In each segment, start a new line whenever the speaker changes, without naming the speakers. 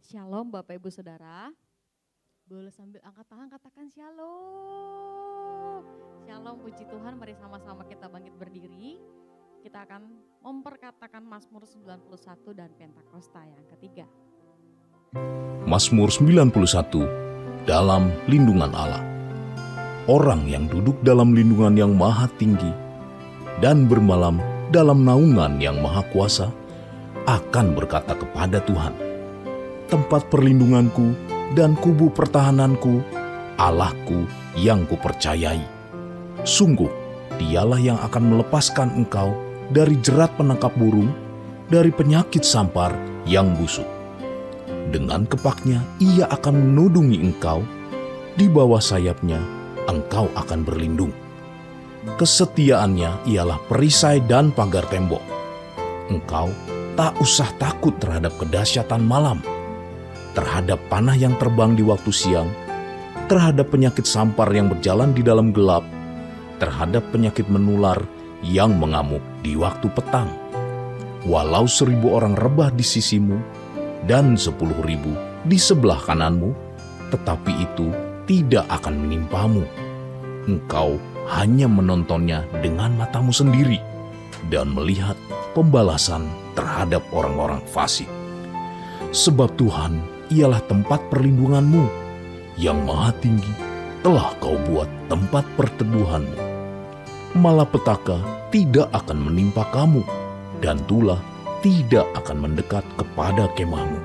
Shalom Bapak Ibu Saudara. Boleh sambil angkat tangan katakan shalom. Shalom, puji Tuhan, mari sama-sama kita bangkit berdiri. Kita akan memperkatakan Mazmur 91 dan Pentakosta yang ketiga.
Mazmur 91, dalam lindungan Allah. Orang yang duduk dalam lindungan yang maha tinggi dan bermalam dalam naungan yang maha kuasa akan berkata kepada Tuhan, tempat perlindunganku dan kubu pertahananku, Allahku yang kupercayai. Sungguh, dialah yang akan melepaskan engkau dari jerat penangkap burung, dari penyakit sampar yang busuk. Dengan kepaknya ia akan menudungi engkau, di bawah sayapnya engkau akan berlindung. Kesetiaannya ialah perisai dan pagar tembok. Engkau tak usah takut terhadap kedahsyatan malam, terhadap panah yang terbang di waktu siang, terhadap penyakit sampar yang berjalan di dalam gelap, terhadap penyakit menular yang mengamuk di waktu petang. Walau 1.000 orang rebah di sisimu dan 10.000 di sebelah kananmu, tetapi itu tidak akan menimpamu. Engkau hanya menontonnya dengan matamu sendiri dan melihat pembalasan terhadap orang-orang fasik. Sebab Tuhan ialah tempat perlindunganmu, yang maha tinggi telah kau buat tempat perteduhanmu. Malapetaka tidak akan menimpa kamu, dan tulah tidak akan mendekat kepada kemahmu.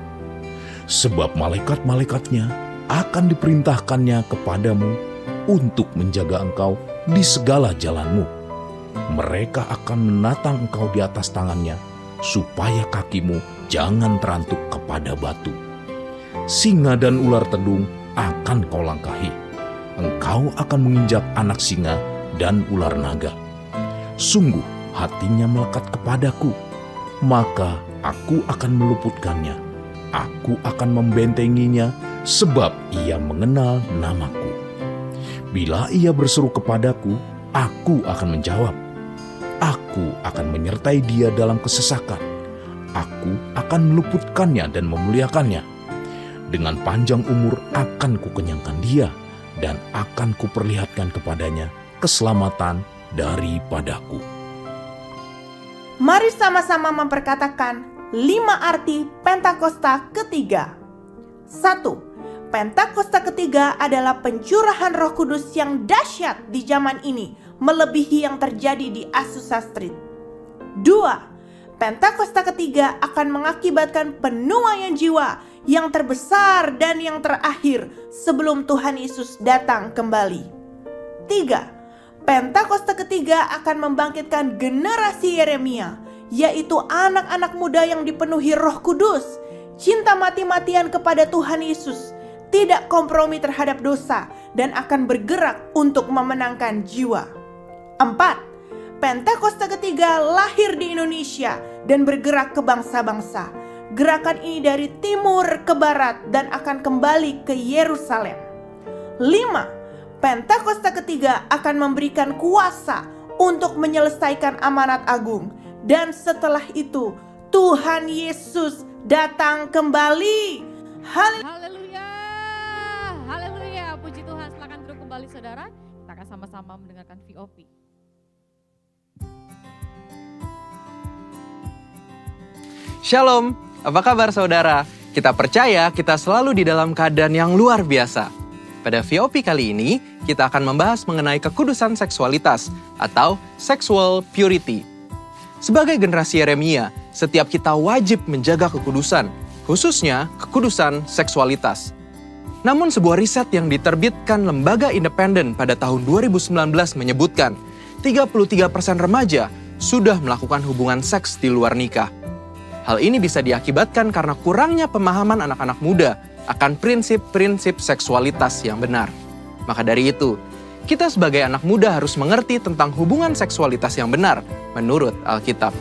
Sebab malaikat-malaikatnya akan diperintahkannya kepadamu untuk menjaga engkau di segala jalanmu. Mereka akan menatang engkau di atas tangannya, supaya kakimu jangan terantuk kepada batu. Singa dan ular tedung akan kau langkahi. Engkau akan menginjak anak singa dan ular naga. Sungguh hatinya melekat kepadaku, maka aku akan meluputkannya. Aku akan membentenginya, sebab ia mengenal namaku. Bila ia berseru kepadaku, aku akan menjawab. Aku akan menyertai dia dalam kesesakan. Aku akan meluputkannya dan memuliakannya. Dengan panjang umur akan kukenyangkan dia, dan akan kuperlihatkan kepadanya keselamatan daripadaku.
Mari sama-sama memperkatakan 5 arti Pentakosta ketiga. 1. Pentakosta ketiga adalah pencurahan Roh Kudus yang dahsyat di zaman ini, melebihi yang terjadi di Azusa Street. 2. Pentakosta ketiga akan mengakibatkan penuaian jiwa yang terbesar dan yang terakhir sebelum Tuhan Yesus datang kembali. 3. Pentakosta ketiga akan membangkitkan generasi Yeremia, yaitu anak-anak muda yang dipenuhi Roh Kudus, cinta mati-matian kepada Tuhan Yesus, tidak kompromi terhadap dosa, dan akan bergerak untuk memenangkan jiwa. 4. Pentakosta ketiga lahir di Indonesia dan bergerak ke bangsa-bangsa. Gerakan ini dari timur ke barat dan akan kembali ke Yerusalem. 5. Pentakosta ketiga akan memberikan kuasa untuk menyelesaikan amanat agung. Dan setelah itu Tuhan Yesus datang kembali.
Haleluya, haleluya, puji Tuhan. Silakan duduk kembali saudara. Kita akan sama-sama mendengarkan VOP.
Shalom, apa kabar saudara? Kita percaya kita selalu di dalam keadaan yang luar biasa. Pada VOP kali ini, kita akan membahas mengenai kekudusan seksualitas atau sexual purity. Sebagai generasi Yeremia, setiap kita wajib menjaga kekudusan, khususnya kekudusan seksualitas. Namun sebuah riset yang diterbitkan lembaga independen pada tahun 2019 menyebutkan 33% remaja sudah melakukan hubungan seks di luar nikah. Hal ini bisa diakibatkan karena kurangnya pemahaman anak-anak muda akan prinsip-prinsip seksualitas yang benar. Maka dari itu, kita sebagai anak muda harus mengerti tentang hubungan seksualitas yang benar menurut Alkitab.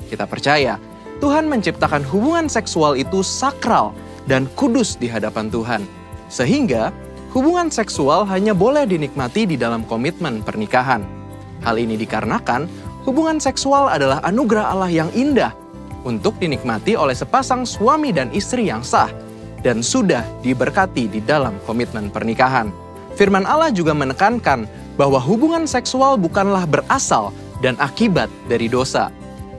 Kita percaya Tuhan menciptakan hubungan seksual itu sakral dan kudus di hadapan Tuhan. Sehingga hubungan seksual hanya boleh dinikmati di dalam komitmen pernikahan. Hal ini dikarenakan hubungan seksual adalah anugerah Allah yang indah untuk dinikmati oleh sepasang suami dan istri yang sah. dan sudah diberkati di dalam komitmen pernikahan. Firman Allah juga menekankan bahwa hubungan seksual bukanlah berasal dan akibat dari dosa,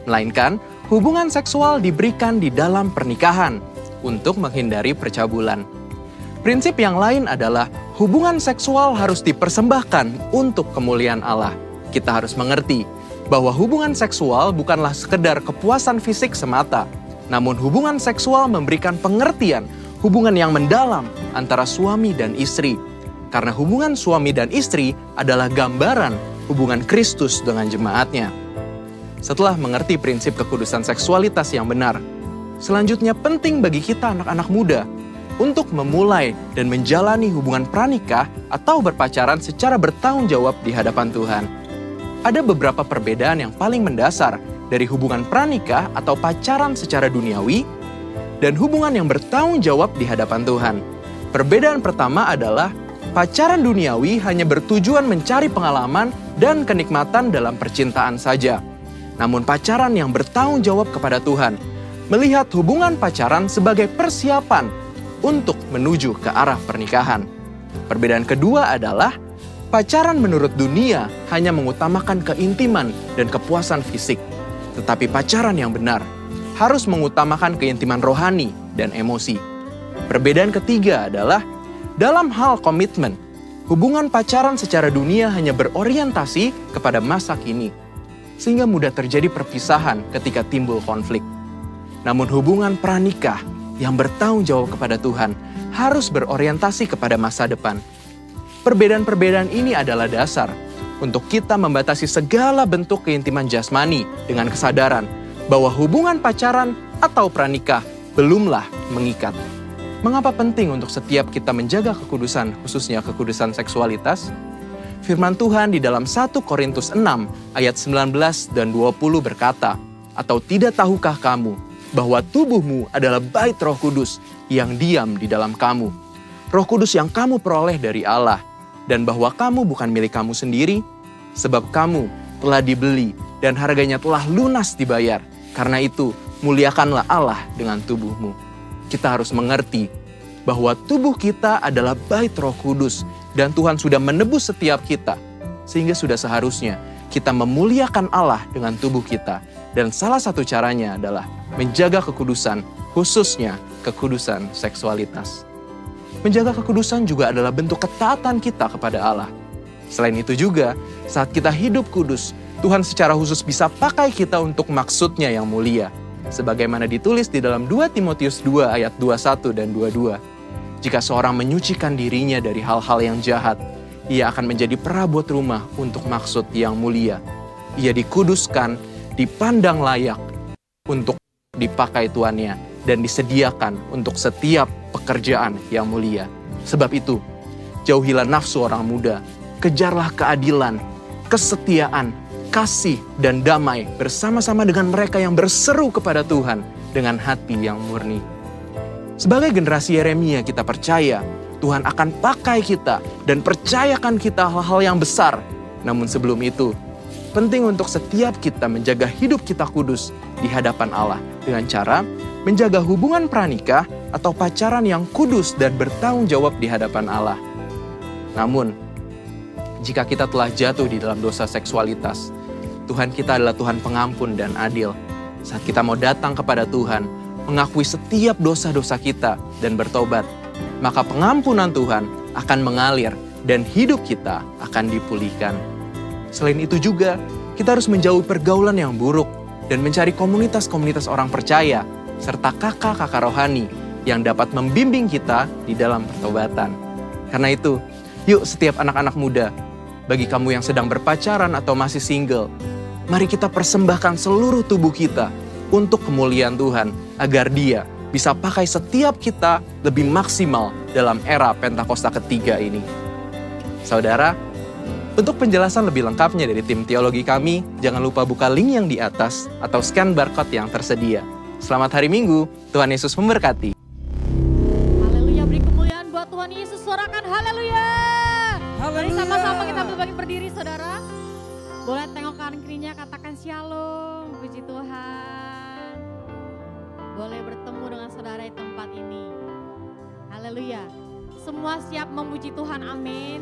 melainkan hubungan seksual diberikan di dalam pernikahan untuk menghindari percabulan. Prinsip yang lain adalah hubungan seksual harus dipersembahkan untuk kemuliaan Allah. Kita harus mengerti bahwa hubungan seksual bukanlah sekedar kepuasan fisik semata, namun hubungan seksual memberikan pengertian hubungan yang mendalam antara suami dan istri. Karena hubungan suami dan istri adalah gambaran hubungan Kristus dengan jemaatnya. Setelah mengerti prinsip kekudusan seksualitas yang benar, selanjutnya penting bagi kita anak-anak muda untuk memulai dan menjalani hubungan pranikah atau berpacaran secara bertanggung jawab di hadapan Tuhan. Ada beberapa perbedaan yang paling mendasar dari hubungan pranikah atau pacaran secara duniawi dan hubungan yang bertanggung jawab di hadapan Tuhan. Perbedaan pertama adalah pacaran duniawi hanya bertujuan mencari pengalaman dan kenikmatan dalam percintaan saja. Namun pacaran yang bertanggung jawab kepada Tuhan melihat hubungan pacaran sebagai persiapan untuk menuju ke arah pernikahan. Perbedaan kedua adalah pacaran menurut dunia hanya mengutamakan keintiman dan kepuasan fisik. Tetapi pacaran yang benar harus mengutamakan keintiman rohani dan emosi. Perbedaan ketiga adalah dalam hal komitmen, hubungan pacaran secara dunia hanya berorientasi kepada masa kini, sehingga mudah terjadi perpisahan ketika timbul konflik. Namun hubungan pranikah yang bertanggung jawab kepada Tuhan harus berorientasi kepada masa depan. Perbedaan-perbedaan ini adalah dasar untuk kita membatasi segala bentuk keintiman jasmani dengan kesadaran bahwa hubungan pacaran atau pranikah belumlah mengikat. Mengapa penting untuk setiap kita menjaga kekudusan, khususnya kekudusan seksualitas? Firman Tuhan di dalam 1 Korintus 6 ayat 19 dan 20 berkata, "Atau tidak tahukah kamu bahwa tubuhmu adalah bait Roh Kudus yang diam di dalam kamu, Roh Kudus yang kamu peroleh dari Allah, dan bahwa kamu bukan milik kamu sendiri, sebab kamu telah dibeli dan harganya telah lunas dibayar. Karena itu, muliakanlah Allah dengan tubuhmu." Kita harus mengerti bahwa tubuh kita adalah bait Roh Kudus dan Tuhan sudah menebus setiap kita. Sehingga sudah seharusnya kita memuliakan Allah dengan tubuh kita. Dan salah satu caranya adalah menjaga kekudusan, khususnya kekudusan seksualitas. Menjaga kekudusan juga adalah bentuk ketaatan kita kepada Allah. Selain itu juga, saat kita hidup kudus, Tuhan secara khusus bisa pakai kita untuk maksudnya yang mulia. Sebagaimana ditulis di dalam 2 Timotius 2 ayat 21 dan 22. Jika seorang menyucikan dirinya dari hal-hal yang jahat, ia akan menjadi perabot rumah untuk maksud yang mulia. Ia dikuduskan, dipandang layak untuk dipakai tuannya, dan disediakan untuk setiap pekerjaan yang mulia. Sebab itu, jauhilah nafsu orang muda, kejarlah keadilan, kesetiaan, kasih, dan damai bersama-sama dengan mereka yang berseru kepada Tuhan dengan hati yang murni. Sebagai generasi Yeremia, kita percaya Tuhan akan pakai kita dan percayakan kita hal-hal yang besar. Namun sebelum itu, penting untuk setiap kita menjaga hidup kita kudus di hadapan Allah dengan cara menjaga hubungan pranikah atau pacaran yang kudus dan bertanggung jawab di hadapan Allah. Namun, jika kita telah jatuh di dalam dosa seksualitas, Tuhan kita adalah Tuhan pengampun dan adil. Saat kita mau datang kepada Tuhan, mengakui setiap dosa-dosa kita dan bertobat, maka pengampunan Tuhan akan mengalir dan hidup kita akan dipulihkan. Selain itu juga, kita harus menjauhi pergaulan yang buruk dan mencari komunitas-komunitas orang percaya, serta kakak-kakak rohani yang dapat membimbing kita di dalam pertobatan. Karena itu, yuk setiap anak-anak muda, bagi kamu yang sedang berpacaran atau masih single, mari kita persembahkan seluruh tubuh kita untuk kemuliaan Tuhan, agar Dia bisa pakai setiap kita lebih maksimal dalam era Pentakosta ketiga ini. Saudara, untuk penjelasan lebih lengkapnya dari tim teologi kami, jangan lupa buka link yang di atas atau scan barcode yang tersedia. Selamat hari Minggu, Tuhan Yesus memberkati.
Haleluya, beri kemuliaan buat Tuhan Yesus, suarakan haleluya. Mari sama-sama kita berbagi berdiri, saudara. Boleh tengok kanan kirinya, katakan shalom, puji Tuhan. Boleh bertemu dengan saudara di tempat ini. Haleluya. Semua siap memuji Tuhan, amin.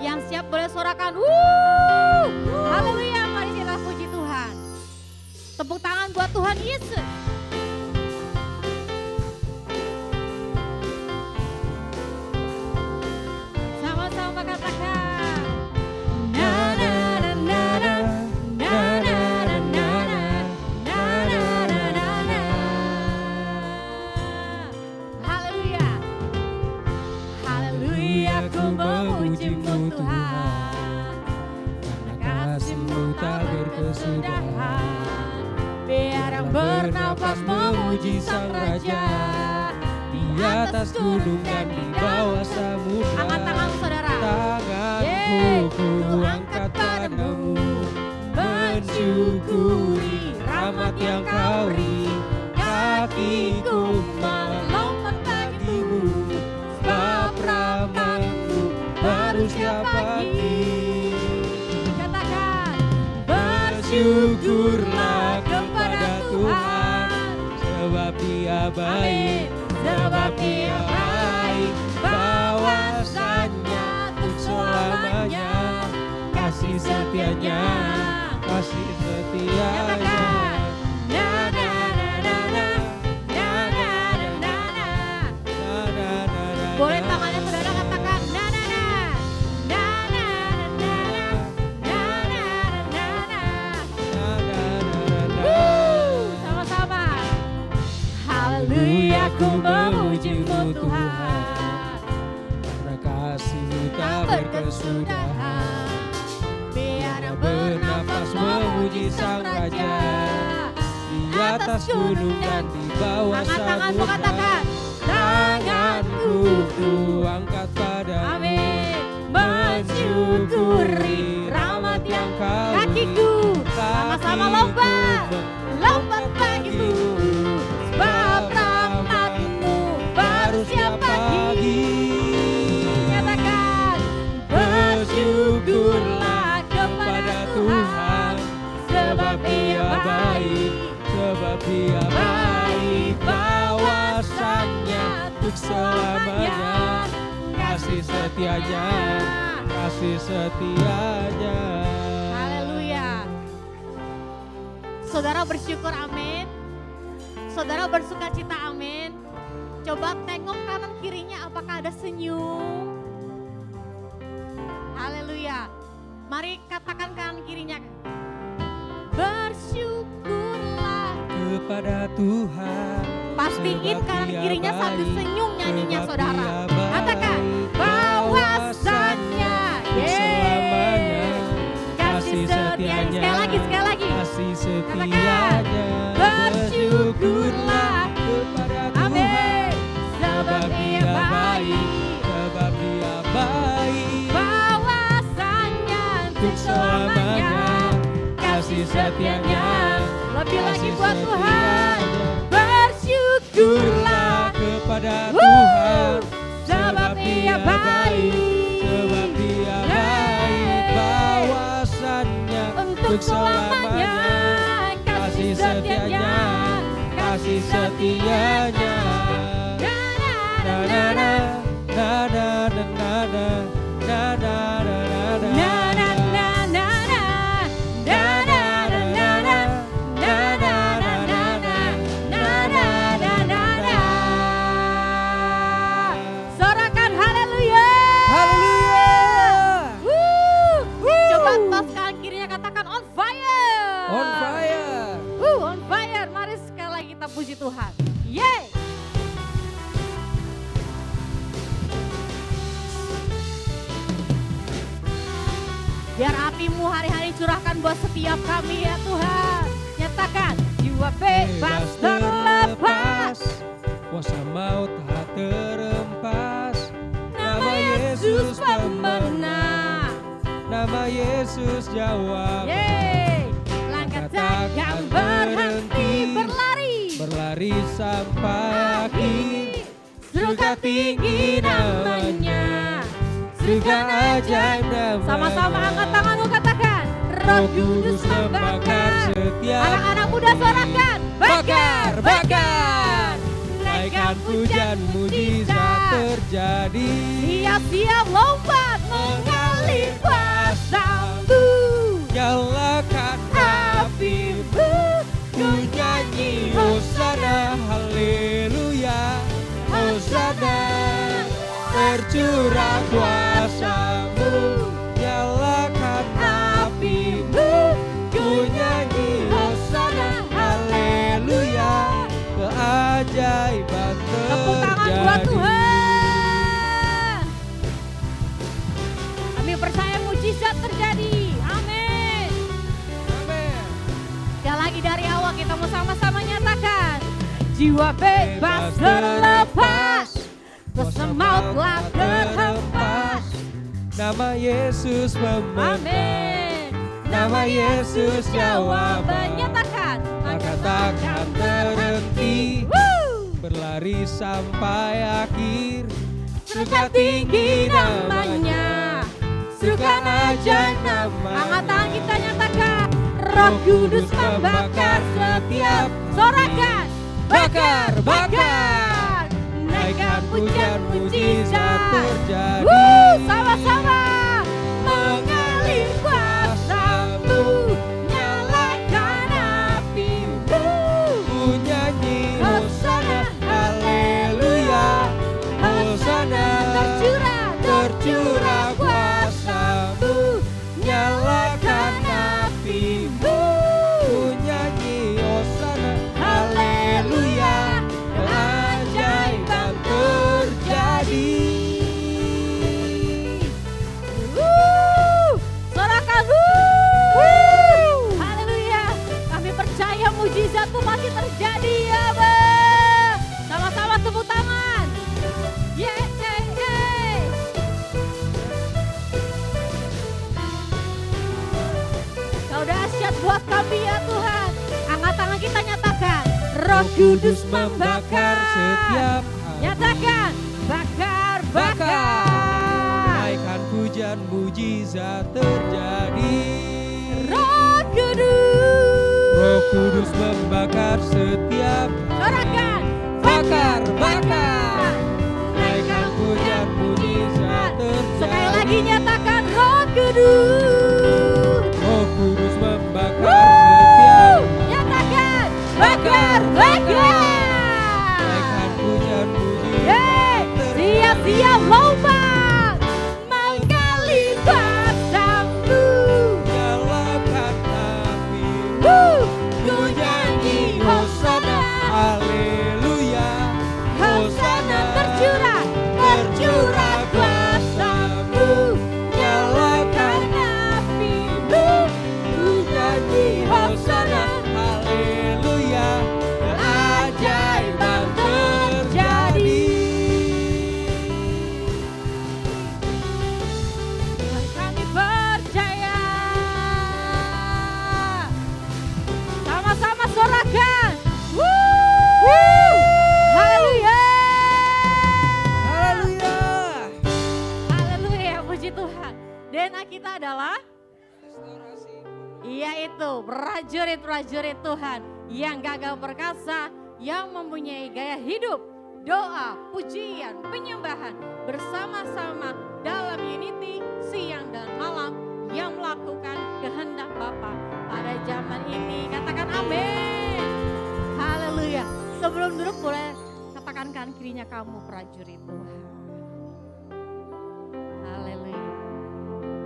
Yang siap boleh sorakan, wuh. Haleluya, mari kita puji Tuhan. Tepuk tangan buat Tuhan Yesus. Sama-sama katakan. Na na na na na na na na na na na na na. Haleluya. Haleluya, ku memuji-Mu Tuhan. Karena kasih-Mu tak berkesudahan. Biar yang bernafas memuji Sang Raja. Di atas gunung dan di bawah samudra. Angkat tangan saudara.
Tanganku ku angkat padamu, mensyukuri rahmat yang Kau beri. Kakiku melompat bagimu, sebab rahmat-Mu baru setiap pagi.
Katakan,
Bersyukurlah kepada Tuhan, sebab Dia baik, sebab Dia baik. Bahwasanya untuk selamanya, kasih setianya, kasih setianya.
na na na na na na na na na. Boleh tangannya saudara katakan na na na na na na na na na na. Sama-sama. Haleluya, ku memuji-Mu Tuhan.
Karena kasih-Mu tak berkesudahan.
Biar yang
Bernafas memuji Sang Raja. Di atas gunung dan di bawah
Angkat tanganmu,
samudra.
katakan.
Tanganku ku angkat padamu,
Amin.
mensyukuri rahmat yang Kau beri.
Kakiku sama-sama lompat, lompat bagimu, sebab rahmat-Mu baru setiap pagi. Katakan, bersyukurlah kepada Tuhan,
sebab Dia baik, sebab Dia baik. Bahwasanya untuk selamanya, kasih setianya, kasih setianya.
Haleluya. Saudara bersyukur, amin. Saudara bersuka cita, amin. Coba tengok kanan kirinya, apakah ada senyum? Haleluya. Mari katakan kanan kirinya. Bersyukurlah.
Kepada Tuhan,
Pastiin
sebab
kanan
Dia
kirinya sambil
baik,
senyum nyanyinya
sebab
saudara.
Dia baik.
Katakan bahwasannya
untuk selamanya, kasih setianya,
Sekali lagi, sekali lagi.
kasih setianya.
Bersyukurlah
kepada Tuhan,
Amin. Sebab Dia baik.
sebab Dia baik.
Bahwasannya
Untuk selamanya, kasih setianya,
Lebih lagi
kasih
buat Tuhan.
setianya.
Bersyukurlah
kepada Tuhan,
sebab Dia baik.
sebab Dia baik. Bahwasanya
Untuk selamanya kasih setianya,
kasih setianya.
Na na na
Na na na na na na na na na na
na na na na na na na na na Sorakan haleluya.
Haleluya.
Coba tos kanan kirinya katakan on fire.
On fire.
On fire. Mari sekali lagi kita puji Tuhan. Yeay. Biar api-Mu hari-hari curahkan buat setiap kami ya Tuhan. Nyatakan jiwa bebas terlepas.
Kuasa maut tak terempas.
Nama Yesus pemenang.
Nama Yesus jawab.
Yeay. Langkah takkan berhenti berlari.
Berlari sampai akhir.
Surga tinggi namanya.
Surga ajaib namanya.
Sama-sama angkat tanganmu katakan. Roh Kudus membakar.
setiap
Anak-anak muda sorakan. Bakar, bakar.
naikkan naikkan pujian mujizat terjadi.
Siap-siap lompat mengalir kuasa-Mu.
Nyalakan api-Mu, ku nyanyi Hosana, haleluya. Hosana, tercurah kuasa-Mu. Nyalakan api-Mu, ku nyanyi Hosana, haleluya. Keajaiban
Tepuk tangan buat
terjadi.
Tuhan. Kami percaya mujizat terjadi. Amin.
Amin.
Sekali lagi dari awal kita mau sama-sama nyatakan. Jiwa bebas terlepas, kuasa maut telah terhempas.
Nama Yesus memenang.
Amin.
Nama Yesus jawaban.
Menyatakan.
Maka takkan terhenti,
Woo!
berlari sampai akhir.
Surga tinggi namanya, surga ajaib namanya. Angkat tangan kita nyatakan. Roh Kudus membakar setiap sorakan. Bakar, bakar. Naikkan pujian mujizat
terjadi.
Sama-sama. Mengalir kuasa-Mu, nyalakan api-Mu.
Ku nyanyi Hosana, haleluya. Hosana, tercurah kuasa-Mu. Nyalakan api-Mu. Ku nyanyi Hosana, haleluya. Keajaiban terjadi.
Sorakan. Haleluya. Kami percaya mujizat itu pasti terjadi ya Bang. Sama-sama tepuk tangan. Yeay. Kau dahsyat buat kami ya Tuhan. Angkat tangan kita nyatakan. Roh Kudus membakar
setiap hari.
Nyatakan. Bakar, bakar.
Naikkan pujian mujizat terjadi.
Roh Kudus.
Roh Kudus membakar setiap hari.
Sorakan.
Bakar, bakar. Naikkan pujian mujizat terjadi.
Sekali lagi nyatakan Roh Kudus.
Roh Kudus membakar setiap hari.
Nyatakan bakar, bakar.
Naikkan pujian mujizat
Yeay,
terjadi.
siap-siap lompat menggali kuasa-Mu.
Nyalakan api.
Ku nyanyi
Hosana, haleluya.
Hosana tercurah, tercurah kuasa-Mu. Nyalakan api-Mu. Ku nyanyi Hosana,
haleluya.
keajaiban terjadi. Kami percaya. Sama-sama sorakan. Haleluya.
Haleluya.
Haleluya, puji Tuhan. DNA kita adalah yaitu prajurit-prajurit Tuhan yang gagah perkasa, yang mempunyai gaya hidup, doa, pujian, penyembahan bersama-sama dalam unity siang dan malam yang melakukan kehendak Bapa pada zaman ini. Katakan amin. Haleluya. Sebelum duduk boleh katakan kan kirinya kamu prajurit Tuhan. Haleluya.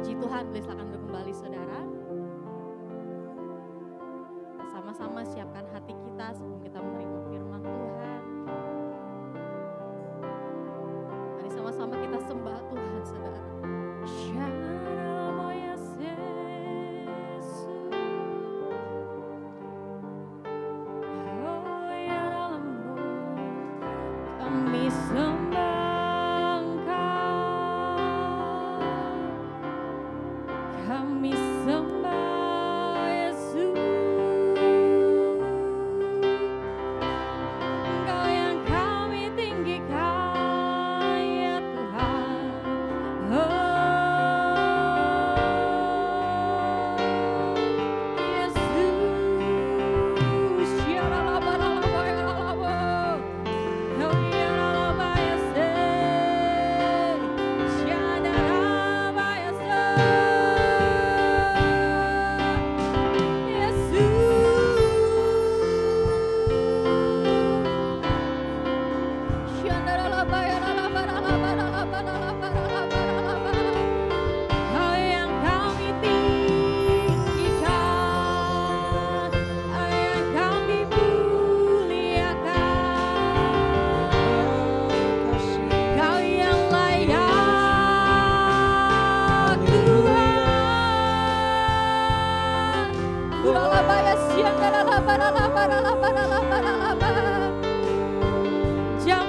Puji Tuhan, boleh silakan duduk kembali saudara. Sama-sama siapkan hati kita sebelum kita menerima firman Tuhan. Mari sama-sama kita sembah Tuhan saudara. Shalom Yesus. Oh ya dalammu kami sembah Engkau. Kami sembah Yesus. Engkau yang kami tinggikan ya Tuhan. Yesus. Ya la la ba la la ba ya la la ba. Oh ya.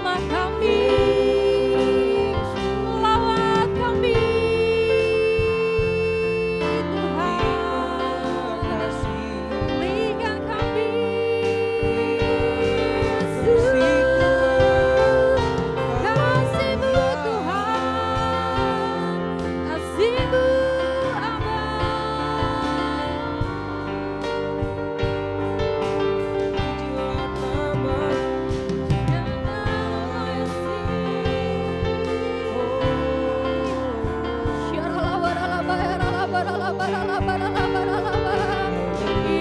Jamah kami, lawat kami, Tuhan. Pulihkan kami, Yesus. Kasih-Mu Tuhan, kasih-Mu Aba.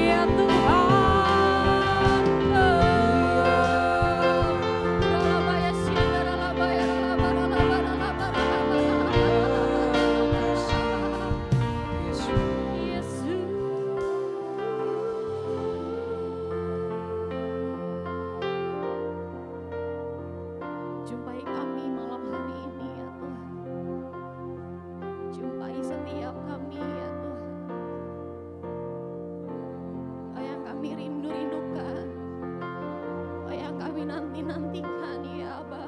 Ya jumpai kami malam hari ini ya Tuhan. Jumpai setiap kami ya Tuhan. Oh yang kami rindu-rindukan. Oh yang kami nanti-nantikan ya Aba.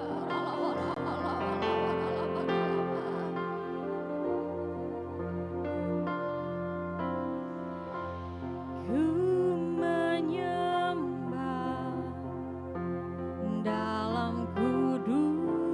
Ku menyembah dalam kudus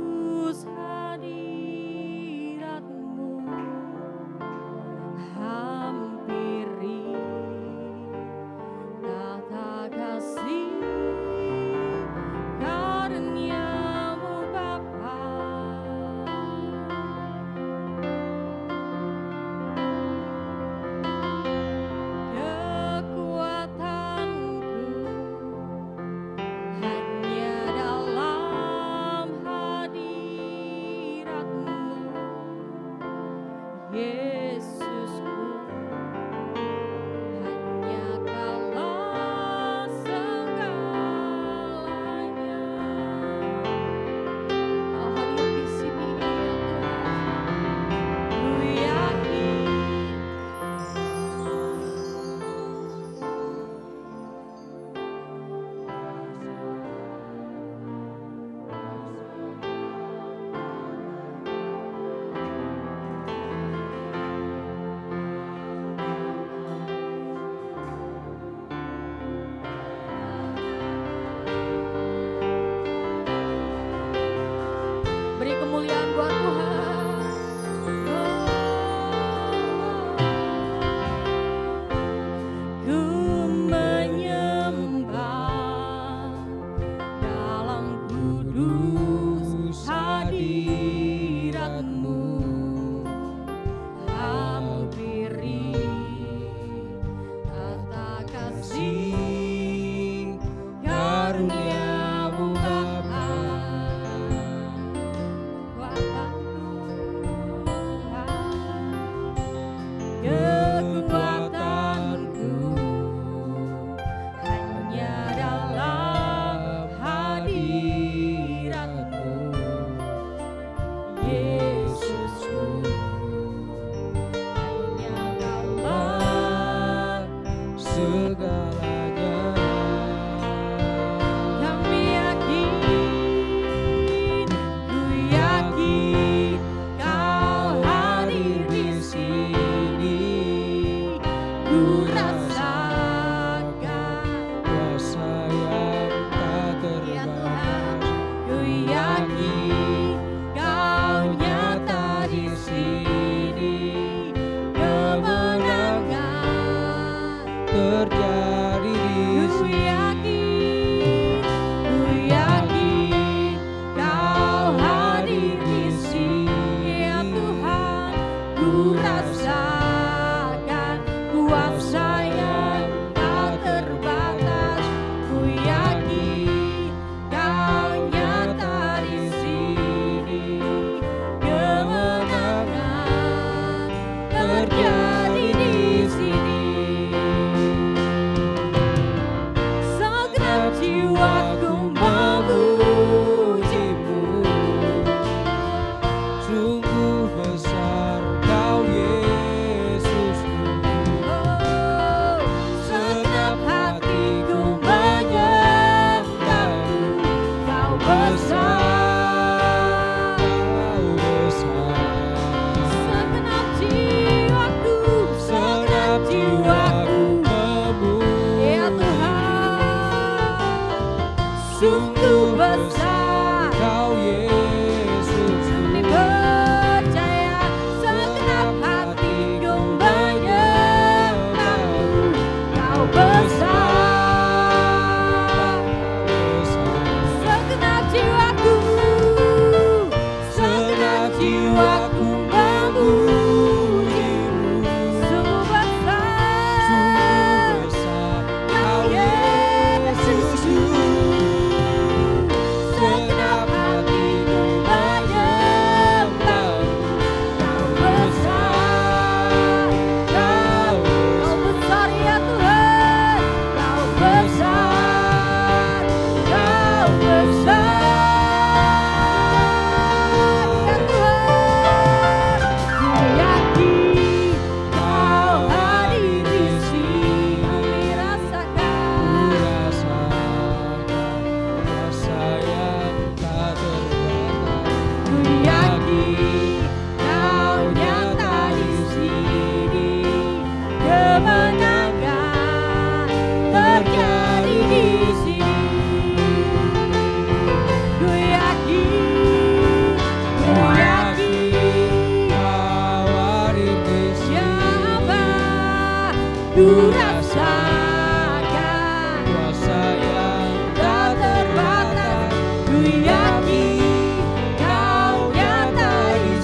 Kau nyata di sini, kemenangan terjadi di sini. Ku yakin
Kau hadir di
siapa ku rasakan
kuasa yang
tak terbatas. Ku yakin kau nyata di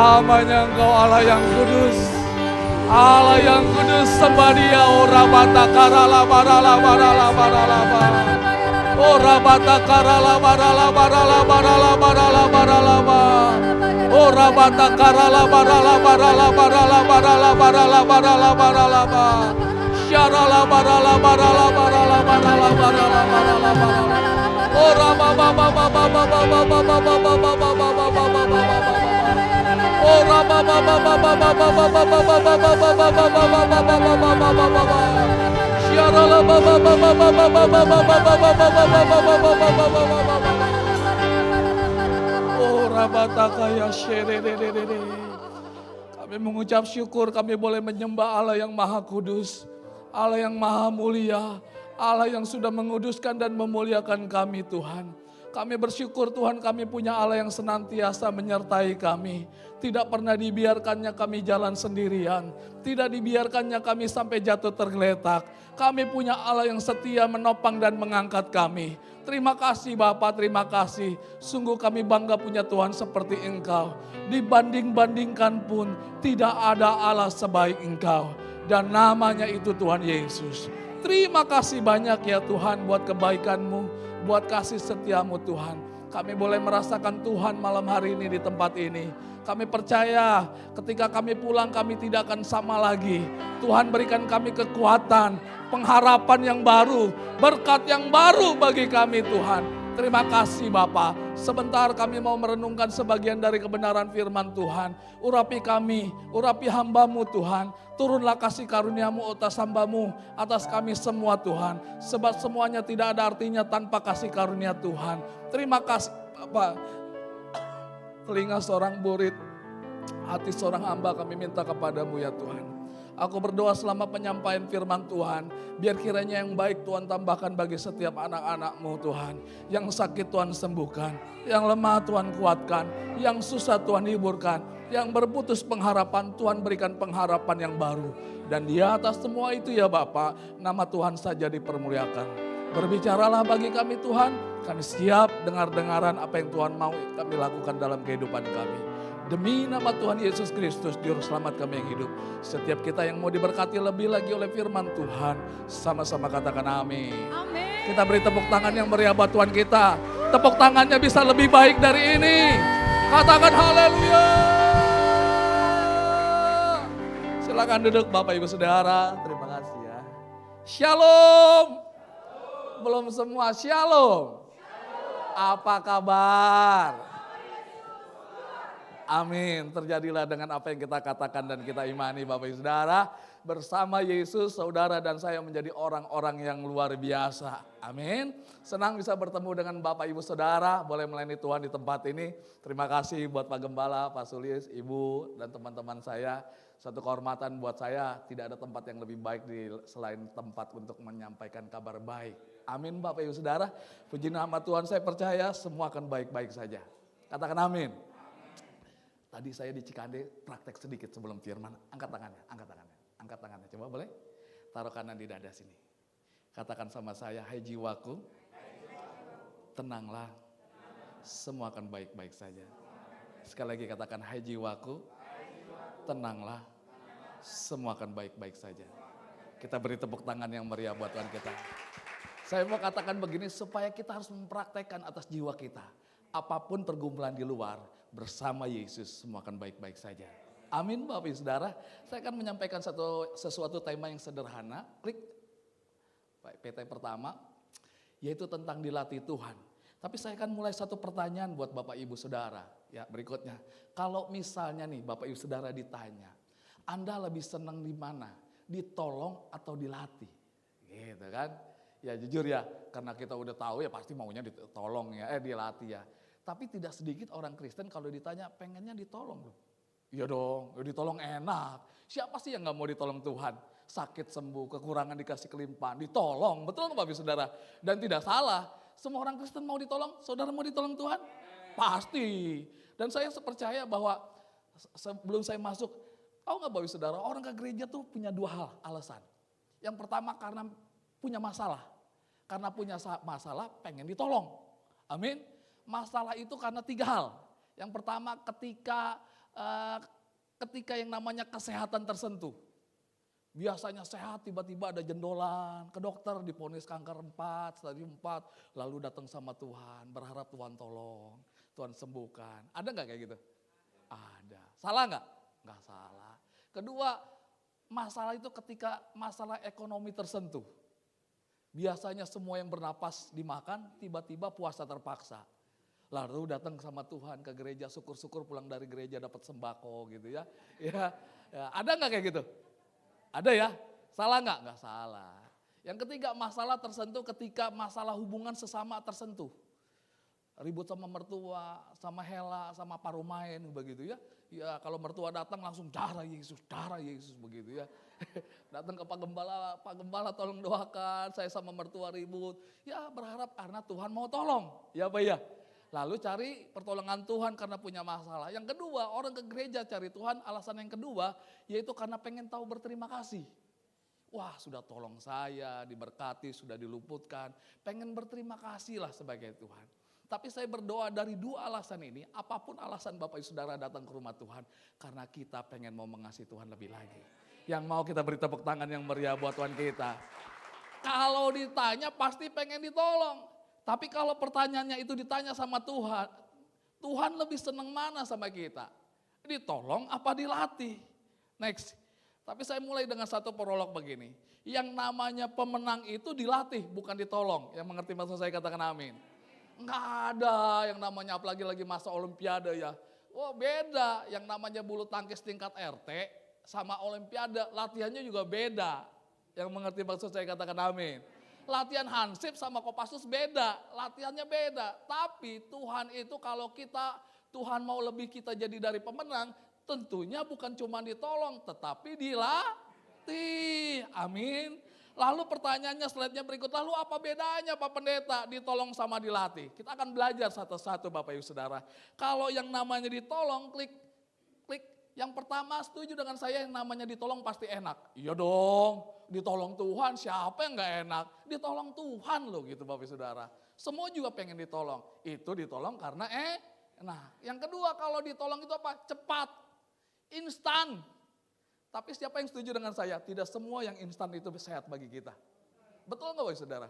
Namanya Engkau Allah yang kudus. Allah yang kudus, sembah Dia. Ora bata karala barala barala barala barala. Ora bata karala barala barala barala barala barala barala. Ora bata karala barala barala barala barala barala barala barala barala. Syarala barala barala barala barala barala barala barala. Ora baba baba baba baba baba baba baba baba baba. Ora baba baba baba baba baba baba baba baba baba. Syarala baba baba baba baba baba baba baba. Ora batakaya sherererere. Kami mengucap syukur kami boleh menyembah Allah yang Maha Kudus, Allah yang Maha Mulia, Allah yang sudah menguduskan dan memuliakan kami Tuhan. Kami bersyukur Tuhan kami punya Allah yang senantiasa menyertai kami. Tidak pernah dibiarkannya kami jalan sendirian. Tidak dibiarkannya kami sampai jatuh tergeletak. Kami punya Allah yang setia menopang dan mengangkat kami. Terima kasih Bapa, terima kasih. Sungguh kami bangga punya Tuhan seperti Engkau. Dibanding-bandingkan pun tidak ada Allah sebaik Engkau. Dan namanya itu Tuhan Yesus. Terima kasih banyak ya Tuhan buat kebaikan-Mu, buat kasih setia-Mu Tuhan. Kami boleh merasakan Tuhan malam hari ini di tempat ini. Kami percaya ketika kami pulang kami tidak akan sama lagi. Tuhan berikan kami kekuatan, pengharapan yang baru, berkat yang baru bagi kami Tuhan. Terima kasih Bapa. Sebentar kami mau merenungkan sebagian dari kebenaran firman Tuhan. Urapi kami, urapi hamba-Mu Tuhan. Turunlah kasih karunia-Mu atas hamba-Mu, atas kami semua Tuhan. Sebab semuanya tidak ada artinya tanpa kasih karunia Tuhan. Terima kasih Bapa. Telinga seorang murid, hati seorang hamba kami minta kepadamu ya Tuhan. Aku berdoa selama penyampaian firman Tuhan, biar kiranya yang baik Tuhan tambahkan bagi setiap anak-anak-Mu Tuhan. Yang sakit Tuhan sembuhkan, yang lemah Tuhan kuatkan, yang susah Tuhan hiburkan, yang berputus pengharapan Tuhan berikan pengharapan yang baru. Dan di atas semua itu ya Bapa, nama Tuhan saja dipermuliakan. Berbicaralah bagi kami Tuhan, kami siap dengar-dengaran apa yang Tuhan mau kami lakukan dalam kehidupan kami. Demi nama Tuhan Yesus Kristus, Juru Selamat kami yang hidup. Setiap kita yang mau diberkati lebih lagi oleh firman Tuhan, sama-sama katakan amin.
Amin.
Kita beri tepuk tangan yang meriah buat Tuhan kita. Tepuk tangannya bisa lebih baik dari ini. Katakan haleluya. Silakan duduk Bapak Ibu Saudara, terima kasih ya. Shalom. Belum semua shalom. Apa kabar? Amin, terjadilah dengan apa yang kita katakan dan kita imani Bapak Ibu Saudara. Bersama Yesus, saudara dan saya menjadi orang-orang yang luar biasa. Amin. Senang bisa bertemu dengan Bapak Ibu Saudara, boleh melayani Tuhan di tempat ini. Terima kasih buat Pak Gembala, Pak Sulis, Ibu dan teman-teman saya. Satu kehormatan buat saya, tidak ada tempat yang lebih baik selain tempat untuk menyampaikan kabar baik. Amin Bapak Ibu Saudara, puji nama Tuhan saya percaya semua akan baik-baik saja. Katakan amin. Tadi saya di Cikande praktek sedikit sebelum firman. Angkat tangannya, angkat tangannya, angkat tangannya. Coba boleh? Taruh kanan di dada sini. Katakan sama saya, hai jiwaku, tenanglah, semua akan baik-baik saja. Sekali lagi katakan, hai jiwaku, tenanglah, semua akan baik-baik saja. Kita beri tepuk tangan yang meriah buat Tuhan kita. Saya mau katakan begini, supaya kita harus mempraktekkan atas jiwa kita. Apapun pergumulan di luar, bersama Yesus semua akan baik-baik saja. Amin Bapak Ibu Saudara. Saya akan menyampaikan sesuatu tema yang sederhana. Klik PT pertama, yaitu tentang dilatih Tuhan. Tapi saya akan mulai satu pertanyaan buat Bapak Ibu Saudara. Ya berikutnya, kalau misalnya nih Bapak Ibu Saudara ditanya, Anda lebih senang di mana? Ditolong atau dilatih? Gitu kan. Ya jujur ya, karena kita udah tahu ya pasti maunya ditolong ya, dilatih ya. Tapi tidak sedikit orang Kristen kalau ditanya pengennya ditolong loh. Iya dong, ditolong enak. Siapa sih yang gak mau ditolong Tuhan? Sakit sembuh, kekurangan dikasih kelimpahan, ditolong. Betul nggak Bapak Saudara? Dan tidak salah, semua orang Kristen mau ditolong. Saudara mau ditolong Tuhan? Pasti. Dan saya percaya bahwa sebelum saya masuk, tahu nggak Bapak Saudara, orang ke gereja tuh punya dua hal alasan. Yang pertama karena punya masalah. Karena punya masalah pengen ditolong. Amin. Masalah itu karena tiga hal. Yang pertama ketika eh, ketika yang namanya kesehatan tersentuh. Biasanya sehat, tiba-tiba ada jendolan, ke dokter divonis kanker 4, stadium 4, lalu datang sama Tuhan, berharap Tuhan tolong, Tuhan sembuhkan. Ada nggak kayak gitu? Ada. Salah nggak? Nggak salah. Kedua, masalah itu ketika masalah ekonomi tersentuh. Biasanya semua yang bernapas dimakan, tiba-tiba puasa terpaksa. Lalu datang sama Tuhan ke gereja, syukur-syukur pulang dari gereja dapat sembako gitu ya. Ya, ada nggak kayak gitu? Ada ya? Salah nggak? Nggak salah. Yang ketiga, masalah tersentuh ketika masalah hubungan sesama tersentuh. Ribut sama mertua, sama Hela, sama Parumain begitu ya. Ya kalau mertua datang langsung darah Yesus begitu ya. Datang ke Pak Gembala tolong doakan, saya sama mertua ribut. Ya berharap karena Tuhan mau tolong, ya Pak ya. Lalu cari pertolongan Tuhan karena punya masalah. Yang kedua, orang ke gereja cari Tuhan, alasan yang kedua yaitu karena pengen tahu berterima kasih. Wah sudah tolong saya, diberkati, sudah diluputkan. Pengen berterima kasih lah sebagai Tuhan. Tapi saya berdoa dari dua alasan ini, apapun alasan Bapak Ibu Saudara datang ke rumah Tuhan, karena kita pengen mau mengasihi Tuhan lebih lagi. Yang mau kita beri tepuk tangan yang meriah buat Tuhan kita. Kalau ditanya pasti pengen ditolong. Tapi kalau pertanyaannya itu ditanya sama Tuhan, Tuhan lebih senang mana sama kita? Ditolong apa dilatih? Next. Tapi saya mulai dengan satu prolog begini. Yang namanya pemenang itu dilatih, bukan ditolong. Yang mengerti maksud saya katakan amin. Enggak ada yang namanya apalagi lagi masa olimpiade ya. Oh beda, yang namanya bulu tangkis tingkat RT sama olimpiade latihannya juga beda. Yang mengerti maksud saya katakan amin. Latihan Hansip sama Kopassus beda, latihannya beda. Tapi Tuhan itu kalau Tuhan mau lebih kita jadi dari pemenang, tentunya bukan cuma ditolong tetapi dilatih. Amin. Lalu pertanyaannya slide-nya berikut, lalu apa bedanya Pak Pendeta ditolong sama dilatih? Kita akan belajar satu-satu Bapak Ibu Saudara. Kalau yang namanya ditolong, klik. Yang pertama setuju dengan saya yang namanya ditolong pasti enak. Iya dong, ditolong Tuhan siapa yang gak enak? Ditolong Tuhan loh gitu Bapak Ibu Saudara. Semua juga pengen ditolong. Itu ditolong karena nah yang kedua kalau ditolong itu apa? Cepat, instan. Tapi siapa yang setuju dengan saya? Tidak semua yang instan itu sehat bagi kita. Betul gak Bapak Ibu Saudara?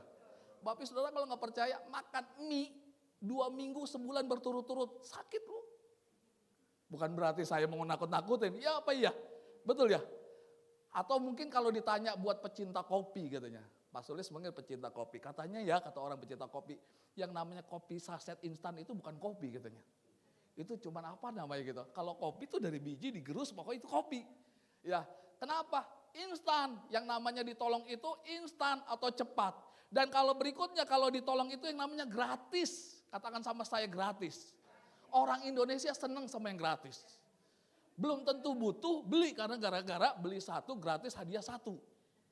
Bapak Ibu Saudara kalau gak percaya makan mie 2 minggu sebulan berturut-turut sakit loh. Bukan berarti saya mau nakut-nakutin, ya apa iya? Betul ya? Atau mungkin kalau ditanya buat pecinta kopi katanya. Pak Sulis manggil pecinta kopi. Katanya ya, kata orang pecinta kopi, yang namanya kopi saset instan itu bukan kopi katanya. Itu cuman apa namanya gitu. Kalau kopi itu dari biji digerus pokoknya itu kopi. Ya, kenapa? Instan. Yang namanya ditolong itu instan atau cepat. Dan kalau berikutnya kalau ditolong itu yang namanya gratis. Katakan sama saya gratis. Orang Indonesia senang sama yang gratis. Belum tentu butuh, beli karena gara-gara beli satu gratis hadiah satu.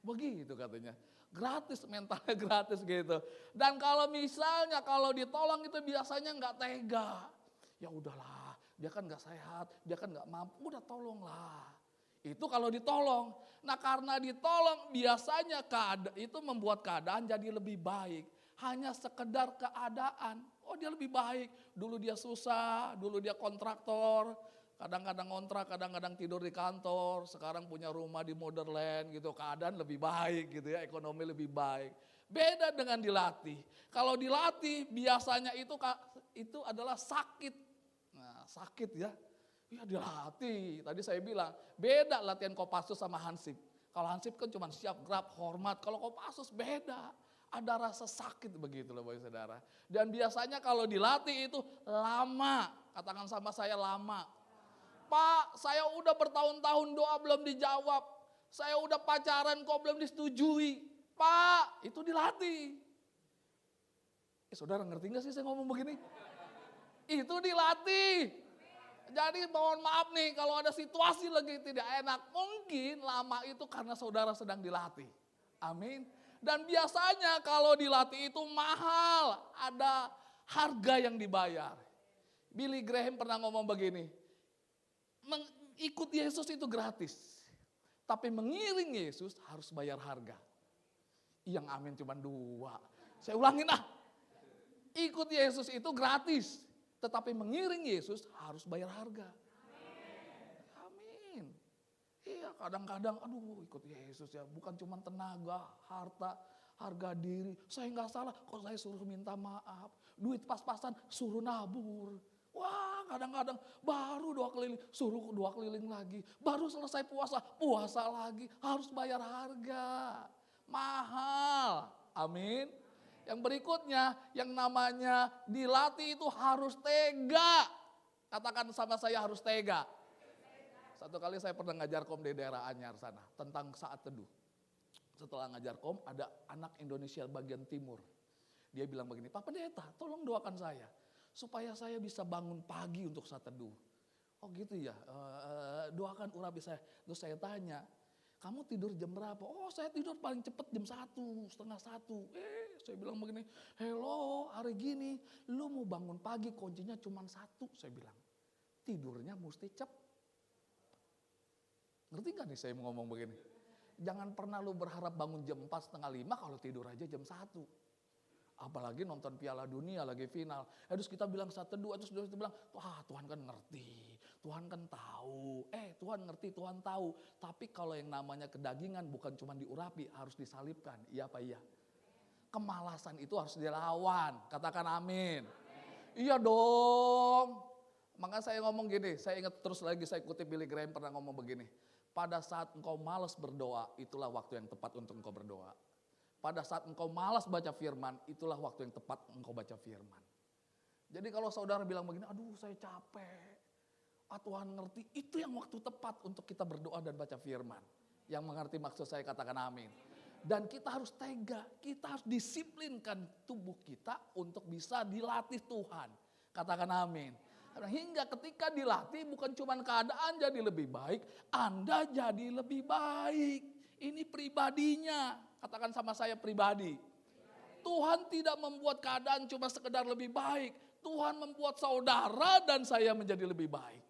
Begitu katanya. Gratis, mentalnya gratis gitu. Dan kalau misalnya kalau ditolong itu biasanya nggak tega. Ya udahlah, dia kan nggak sehat, dia kan nggak mampu, udah tolonglah. Itu kalau ditolong. Nah karena ditolong biasanya itu membuat keadaan jadi lebih baik. Hanya sekedar keadaan. Oh dia lebih baik, dulu dia susah, dulu dia kontraktor, kadang-kadang kontrak, kadang-kadang tidur di kantor, sekarang punya rumah di Motherland gitu, keadaan lebih baik gitu ya, ekonomi lebih baik. Beda dengan dilatih, kalau dilatih biasanya itu adalah sakit, nah sakit ya, ya dilatih, tadi saya bilang beda latihan Kopassus sama Hansip. Kalau Hansip kan cuma siap, grab, hormat, kalau Kopassus beda. Ada rasa sakit begitu loh Bapak Saudara. Dan biasanya kalau dilatih itu lama. Katakan sama saya lama. Pak saya udah bertahun-tahun doa belum dijawab. Saya udah pacaran kok belum disetujui. Pak itu dilatih. Saudara ngerti gak sih saya ngomong begini? Itu dilatih. Jadi mohon maaf nih kalau ada situasi lagi tidak enak. Mungkin lama itu karena saudara sedang dilatih. Amin. Dan biasanya kalau dilatih itu mahal, ada harga yang dibayar. Billy Graham pernah ngomong begini, ikut Yesus itu gratis, tapi mengiring Yesus harus bayar harga. Yang amin cuma 2. Saya ulangin ikut Yesus itu gratis, tetapi mengiring Yesus harus bayar harga. Iya, kadang-kadang aduh ikut Yesus ya, bukan cuma tenaga, harta, harga diri. Saya nggak salah, kok saya suruh minta maaf. Duit pas-pasan, suruh nabur. Wah, kadang-kadang baru 2 keliling, suruh 2 keliling lagi. Baru selesai puasa, puasa lagi. Harus bayar harga. Mahal. Amin. Yang berikutnya, yang namanya dilatih itu harus tega. Katakan sama saya, harus tega. Satu kali saya pernah ngajar kom di daerah Anyar sana, tentang saat teduh. Setelah ngajar kom, ada anak Indonesia bagian timur. Dia bilang begini, Pak Pendeta, tolong doakan saya, supaya saya bisa bangun pagi untuk saat teduh. Oh gitu ya, doakan urapi saya. Terus saya tanya, kamu tidur jam berapa? Oh saya tidur paling cepat jam 1, setengah 1. Saya bilang begini, hello hari gini, lu mau bangun pagi kuncinya cuma 1, saya bilang. Tidurnya mesti cepat. Ngerti gak nih saya mau ngomong begini? Jangan pernah lu berharap bangun jam 4, setengah 5 kalau tidur aja jam 1. Apalagi nonton Piala Dunia lagi final. Terus kita bilang saat teduh, terus kita bilang, wah Tuhan kan ngerti, Tuhan kan tahu. Tuhan ngerti, Tuhan tahu. Tapi kalau yang namanya kedagingan bukan cuma diurapi, harus disalibkan. Iya apa iya? Kemalasan itu harus dilawan. Katakan amin. Iya dong. Maka saya ngomong gini, saya ingat terus lagi, saya kutip Billy Graham pernah ngomong begini. Pada saat engkau malas berdoa, itulah waktu yang tepat untuk engkau berdoa. Pada saat engkau malas baca firman, itulah waktu yang tepat engkau baca firman. Jadi kalau saudara bilang begini, aduh saya capek. Tuhan ngerti, itu yang waktu tepat untuk kita berdoa dan baca firman. Yang mengerti maksud saya katakan amin. Dan kita harus tega, kita harus disiplinkan tubuh kita untuk bisa dilatih Tuhan. Katakan amin. Hingga ketika dilatih bukan cuma keadaan jadi lebih baik, Anda jadi lebih baik. Ini pribadinya, katakan sama saya pribadi. Tuhan tidak membuat keadaan cuma sekedar lebih baik. Tuhan membuat saudara dan saya menjadi lebih baik.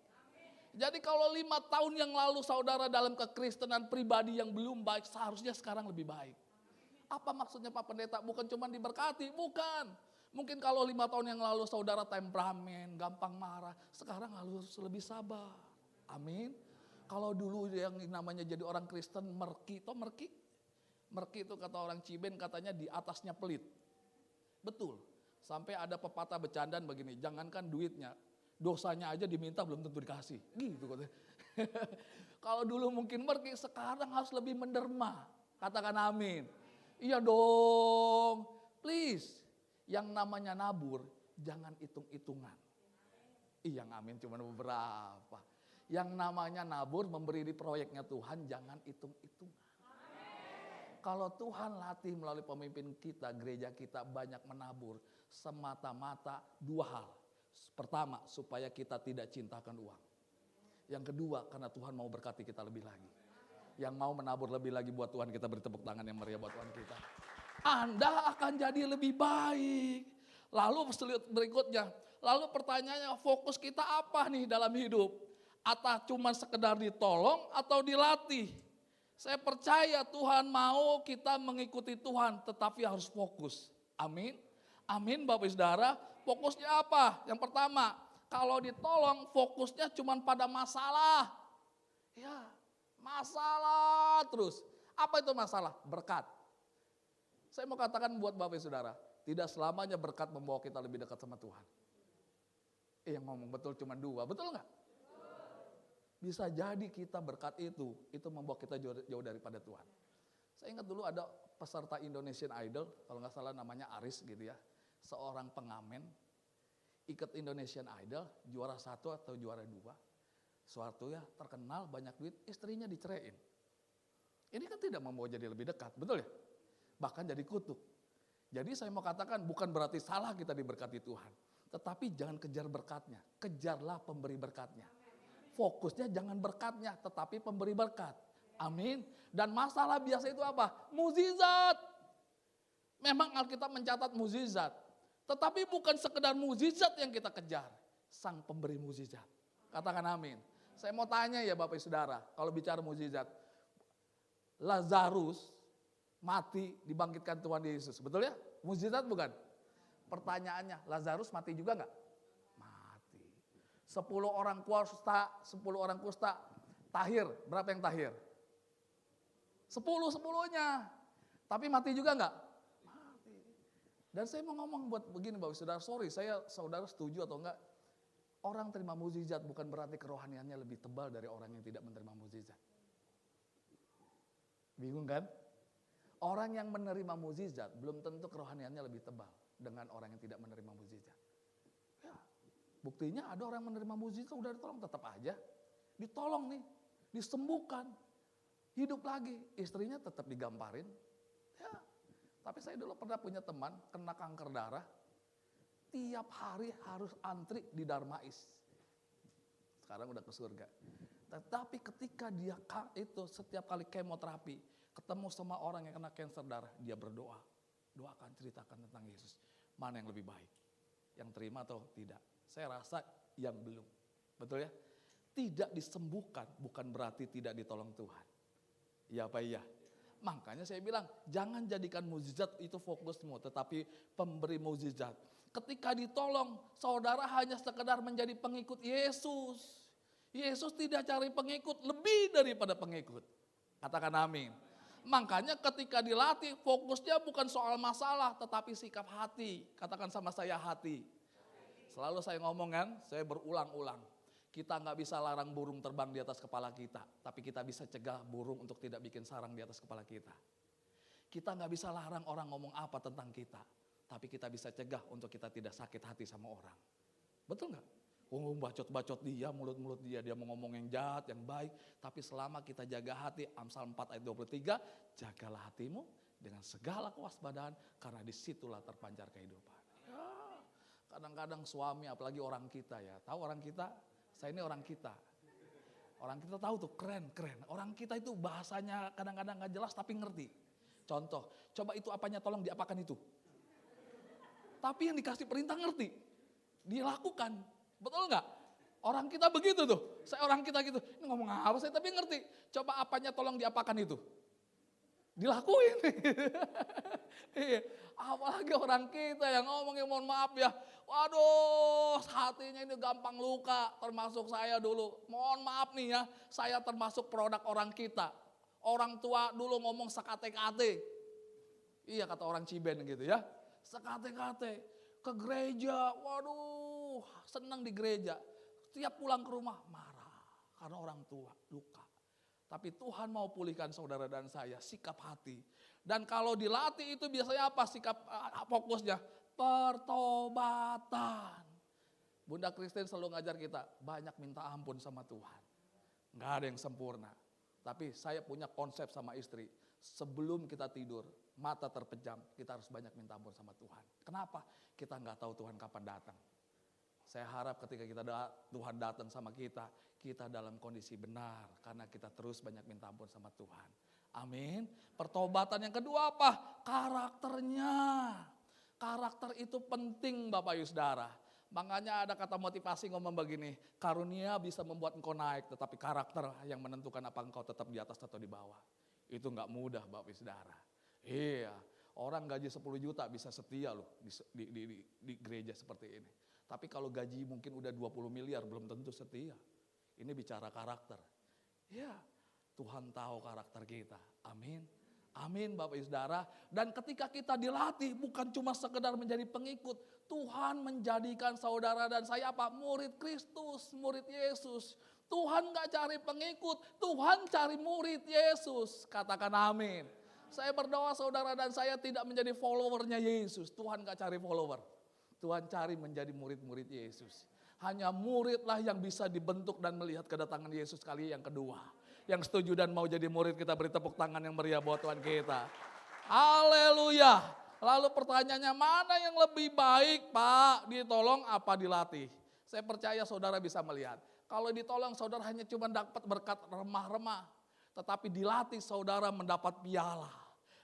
Jadi kalau 5 tahun yang lalu saudara dalam kekristenan pribadi yang belum baik, seharusnya sekarang lebih baik. Apa maksudnya Pak Pendeta? Bukan cuma diberkati, bukan. Mungkin kalau 5 tahun yang lalu saudara temperamen, gampang marah, sekarang harus lebih sabar. Amin. Kalau dulu yang namanya jadi orang Kristen merki, toh merki? Merki itu kata orang Ciben katanya di atasnya pelit. Betul. Sampai ada pepatah bercandaan begini, jangankan duitnya, dosanya aja diminta belum tentu dikasih. Gitu katanya. Kalau dulu mungkin merki, sekarang harus lebih menderma. Katakan amin. Iya dong. Please. Yang namanya nabur, jangan hitung-hitungan. Yang amin cuma beberapa. Yang namanya nabur, memberi di proyeknya Tuhan, jangan hitung-hitungan. Kalau Tuhan latih melalui pemimpin kita, gereja kita banyak menabur, semata-mata 2 hal. Pertama, supaya kita tidak cintakan uang. Yang kedua, karena Tuhan mau berkati kita lebih lagi. Yang mau menabur lebih lagi buat Tuhan, kita beri tepuk tangan yang meriah buat Tuhan kita. Anda akan jadi lebih baik. Lalu berikutnya, lalu pertanyaannya fokus kita apa nih dalam hidup? Atau cuma sekedar ditolong atau dilatih? Saya percaya Tuhan mau kita mengikuti Tuhan, tetapi harus fokus. Amin. Amin Bapak Saudara. Fokusnya apa? Yang pertama, kalau ditolong fokusnya cuma pada masalah. Ya, masalah terus. Apa itu masalah? Berkat. Saya mau katakan buat Bapak Saudara, tidak selamanya berkat membawa kita lebih dekat sama Tuhan. Yang ngomong betul cuma 2, betul nggak? Bisa jadi kita berkat itu membawa kita jauh daripada Tuhan. Saya ingat dulu ada peserta Indonesian Idol, kalau nggak salah namanya Aris gitu ya. Seorang pengamen, ikut Indonesian Idol, juara 1 atau juara 2. Suatu ya terkenal, banyak duit, istrinya diceraiin. Ini kan tidak membawa jadi lebih dekat, betul ya? Bahkan jadi kutuk. Jadi saya mau katakan bukan berarti salah kita diberkati Tuhan. Tetapi jangan kejar berkatnya, kejarlah pemberi berkatnya. Fokusnya jangan berkatnya, tetapi pemberi berkat. Amin. Dan masalah biasa itu apa? Mukjizat. Memang Alkitab mencatat mukjizat. Tetapi bukan sekedar mukjizat yang kita kejar. Sang pemberi mukjizat. Katakan amin. Saya mau tanya ya Bapak Saudara, kalau bicara mukjizat. Lazarus mati dibangkitkan Tuhan Yesus. Betul ya? Mukjizat bukan? Pertanyaannya, Lazarus mati juga enggak? Mati. 10 orang kusta Tahir, berapa yang tahir? 10-10-nya. Tapi mati juga enggak? Mati. Dan saya mau ngomong buat begini Bapak Saudara, sorry saudara setuju atau enggak. Orang terima mukjizat bukan berarti kerohaniannya lebih tebal dari orang yang tidak menerima mukjizat. Bingung kan? Orang yang menerima mukjizat belum tentu kerohaniannya lebih tebal dengan orang yang tidak menerima mukjizat. Ya, buktinya ada orang yang menerima mukjizat udah ditolong tetap aja. Ditolong nih, disembuhkan. Hidup lagi, istrinya tetap digamparin. Ya. Tapi saya dulu pernah punya teman kena kanker darah. Tiap hari harus antri di Darmais. Sekarang udah ke surga. Tetapi ketika dia itu setiap kali kemoterapi, ketemu sama orang yang kena kanker darah, dia berdoa. Doakan, ceritakan tentang Yesus. Mana yang lebih baik? Yang terima atau tidak? Saya rasa yang belum. Betul ya? Tidak disembuhkan bukan berarti tidak ditolong Tuhan. Iya apa iya? Makanya saya bilang, jangan jadikan mukjizat itu fokusmu, tetapi pemberi mukjizat. Ketika ditolong, saudara hanya sekedar menjadi pengikut Yesus. Yesus tidak cari pengikut lebih daripada pengikut. Katakan amin. Makanya ketika dilatih, fokusnya bukan soal masalah, tetapi sikap hati. Katakan sama saya hati. Selalu saya ngomong kan, saya berulang-ulang. Kita nggak bisa larang burung terbang di atas kepala kita, tapi kita bisa cegah burung untuk tidak bikin sarang di atas kepala kita. Kita nggak bisa larang orang ngomong apa tentang kita, tapi kita bisa cegah untuk kita tidak sakit hati sama orang. Betul nggak? Bacot-bacot dia, mulut-mulut dia mau ngomong yang jahat, yang baik. Tapi selama kita jaga hati, Amsal 4 ayat 23, jagalah hatimu dengan segala kewaspadaan, karena disitulah terpancar kehidupan. Ya, kadang-kadang suami, apalagi orang kita ya, tahu orang kita? Saya ini orang kita. Orang kita tahu tuh keren. Orang kita itu bahasanya kadang-kadang gak jelas tapi ngerti. Contoh, coba itu apanya tolong diapakan itu. Tapi yang dikasih perintah ngerti. Dilakukan. Betul gak? Orang kita begitu tuh. Saya orang kita gitu. Ini ngomong apa saya tapi ngerti. Coba apanya tolong diapakan itu. Dilakuin. Apalagi orang kita yang ngomongnya mohon maaf ya. Waduh, hatinya ini gampang luka, termasuk saya dulu. Mohon maaf nih ya, saya termasuk produk orang kita. Orang tua dulu ngomong sekate-kate. Iya kata orang Ciben gitu ya. Sekate-kate, ke gereja, waduh senang di gereja. Setiap pulang ke rumah marah, karena orang tua luka. Tapi Tuhan mau pulihkan saudara dan saya, sikap hati. Dan kalau dilatih itu biasanya apa sikap fokusnya? Pertobatan. Bunda Kristen selalu ngajar kita, banyak minta ampun sama Tuhan. Nggak ada yang sempurna. Tapi saya punya konsep sama istri, sebelum kita tidur, mata terpejam, kita harus banyak minta ampun sama Tuhan. Kenapa? Kita nggak tahu Tuhan kapan datang. Saya harap ketika Tuhan datang sama kita dalam kondisi benar. Karena kita terus banyak minta ampun sama Tuhan. Amin. Pertobatan yang kedua apa? Karakternya. Karakter itu penting Bapak Ibu Saudara. Makanya ada kata motivasi ngomong begini, karunia bisa membuat engkau naik, tetapi karakter yang menentukan apa engkau tetap di atas atau di bawah. Itu gak mudah Bapak Ibu Saudara. Iya, orang gaji 10 juta bisa setia loh di gereja seperti ini. Tapi kalau gaji mungkin udah 20 miliar belum tentu setia. Ini bicara karakter. Ya, Tuhan tahu karakter kita. Amin. Amin Bapak Ibu Saudara. Dan ketika kita dilatih bukan cuma sekedar menjadi pengikut. Tuhan menjadikan saudara dan saya apa? Murid Kristus, murid Yesus. Tuhan gak cari pengikut, Tuhan cari murid Yesus. Katakan amin. Saya berdoa saudara dan saya tidak menjadi followernya Yesus. Tuhan gak cari follower. Tuhan cari menjadi murid-murid Yesus. Hanya muridlah yang bisa dibentuk dan melihat kedatangan Yesus kali yang kedua. Yang setuju dan mau jadi murid kita beri tepuk tangan yang meriah buat Tuhan kita. Haleluya. Lalu pertanyaannya mana yang lebih baik Pak? Ditolong apa dilatih? Saya percaya saudara bisa melihat. Kalau ditolong saudara hanya cuma dapat berkat remah-remah. Tetapi dilatih saudara mendapat piala.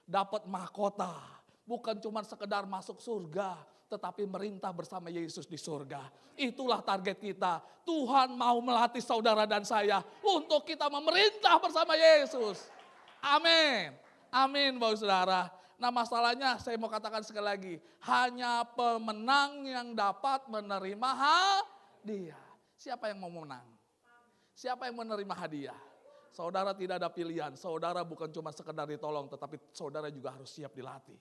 Dapat mahkota. Bukan cuma sekedar masuk surga. Tetapi merintah bersama Yesus di surga. Itulah target kita. Tuhan mau melatih saudara dan saya untuk kita memerintah bersama Yesus. Amin. Amin Bapak Saudara. Nah masalahnya saya mau katakan sekali lagi. Hanya pemenang yang dapat menerima hadiah. Siapa yang mau menang? Siapa yang menerima hadiah? Saudara tidak ada pilihan, saudara bukan cuma sekedar ditolong, tetapi saudara juga harus siap dilatih.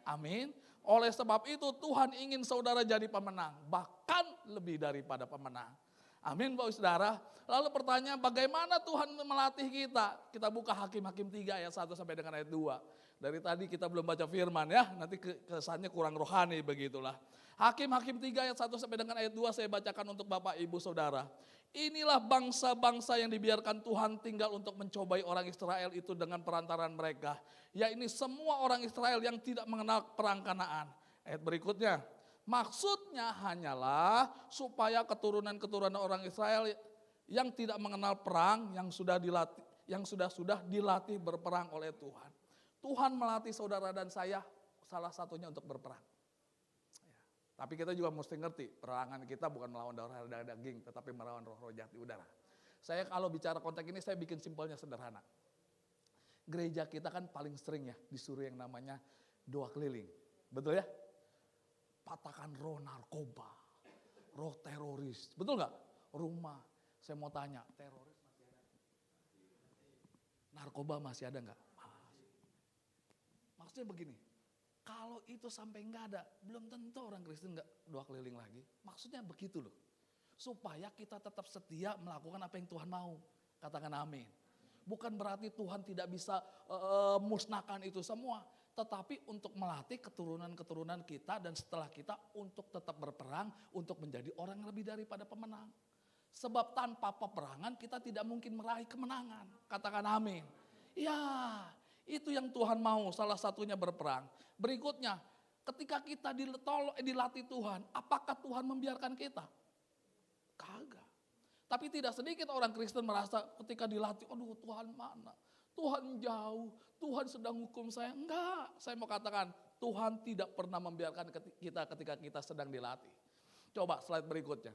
Amin. Oleh sebab itu Tuhan ingin saudara jadi pemenang, bahkan lebih daripada pemenang. Amin Bapak Saudara. Lalu pertanyaan, bagaimana Tuhan melatih kita? Kita buka Hakim-Hakim 3 ayat 1 sampai dengan ayat 2. Dari tadi kita belum baca firman ya, nanti kesannya kurang rohani begitulah. Hakim-Hakim 3 ayat 1 sampai dengan ayat 2 saya bacakan untuk Bapak Ibu Saudara. Inilah bangsa-bangsa yang dibiarkan Tuhan tinggal untuk mencobai orang Israel itu dengan perantaran mereka. Ya ini semua orang Israel yang tidak mengenal perang Kanaan. Ayat berikutnya. Maksudnya hanyalah supaya keturunan-keturunan orang Israel yang tidak mengenal perang, yang sudah dilatih berperang oleh Tuhan. Tuhan melatih saudara dan saya salah satunya untuk berperang. Tapi kita juga mesti ngerti, perangan kita bukan melawan darah dan daging, tetapi melawan roh-roh jahat di udara. Saya kalau bicara konteks ini saya bikin simpelnya sederhana. Gereja kita kan paling sering ya disuruh yang namanya doa keliling. Betul ya? Patahkan roh narkoba, roh teroris. Betul nggak? Rumah. Saya mau tanya, teroris masih ada? Narkoba masih ada nggak? Maksudnya begini, kalau itu sampai nggak ada, belum tentu orang Kristen nggak doa keliling lagi. Maksudnya begitu loh. Supaya kita tetap setia melakukan apa yang Tuhan mau. Katakan amin. Bukan berarti Tuhan tidak bisa musnahkan itu semua. Tetapi untuk melatih keturunan-keturunan kita dan setelah kita untuk tetap berperang, untuk menjadi orang yang lebih daripada pemenang. Sebab tanpa peperangan kita tidak mungkin meraih kemenangan. Katakan amin. Ya, itu yang Tuhan mau, salah satunya berperang. Berikutnya, ketika kita dilatih Tuhan, apakah Tuhan membiarkan kita? Kagak. Tapi tidak sedikit orang Kristen merasa ketika dilatih, aduh Tuhan mana? Tuhan jauh, Tuhan sedang hukum saya. Enggak, saya mau katakan Tuhan tidak pernah membiarkan kita ketika kita sedang dilatih. Coba slide berikutnya.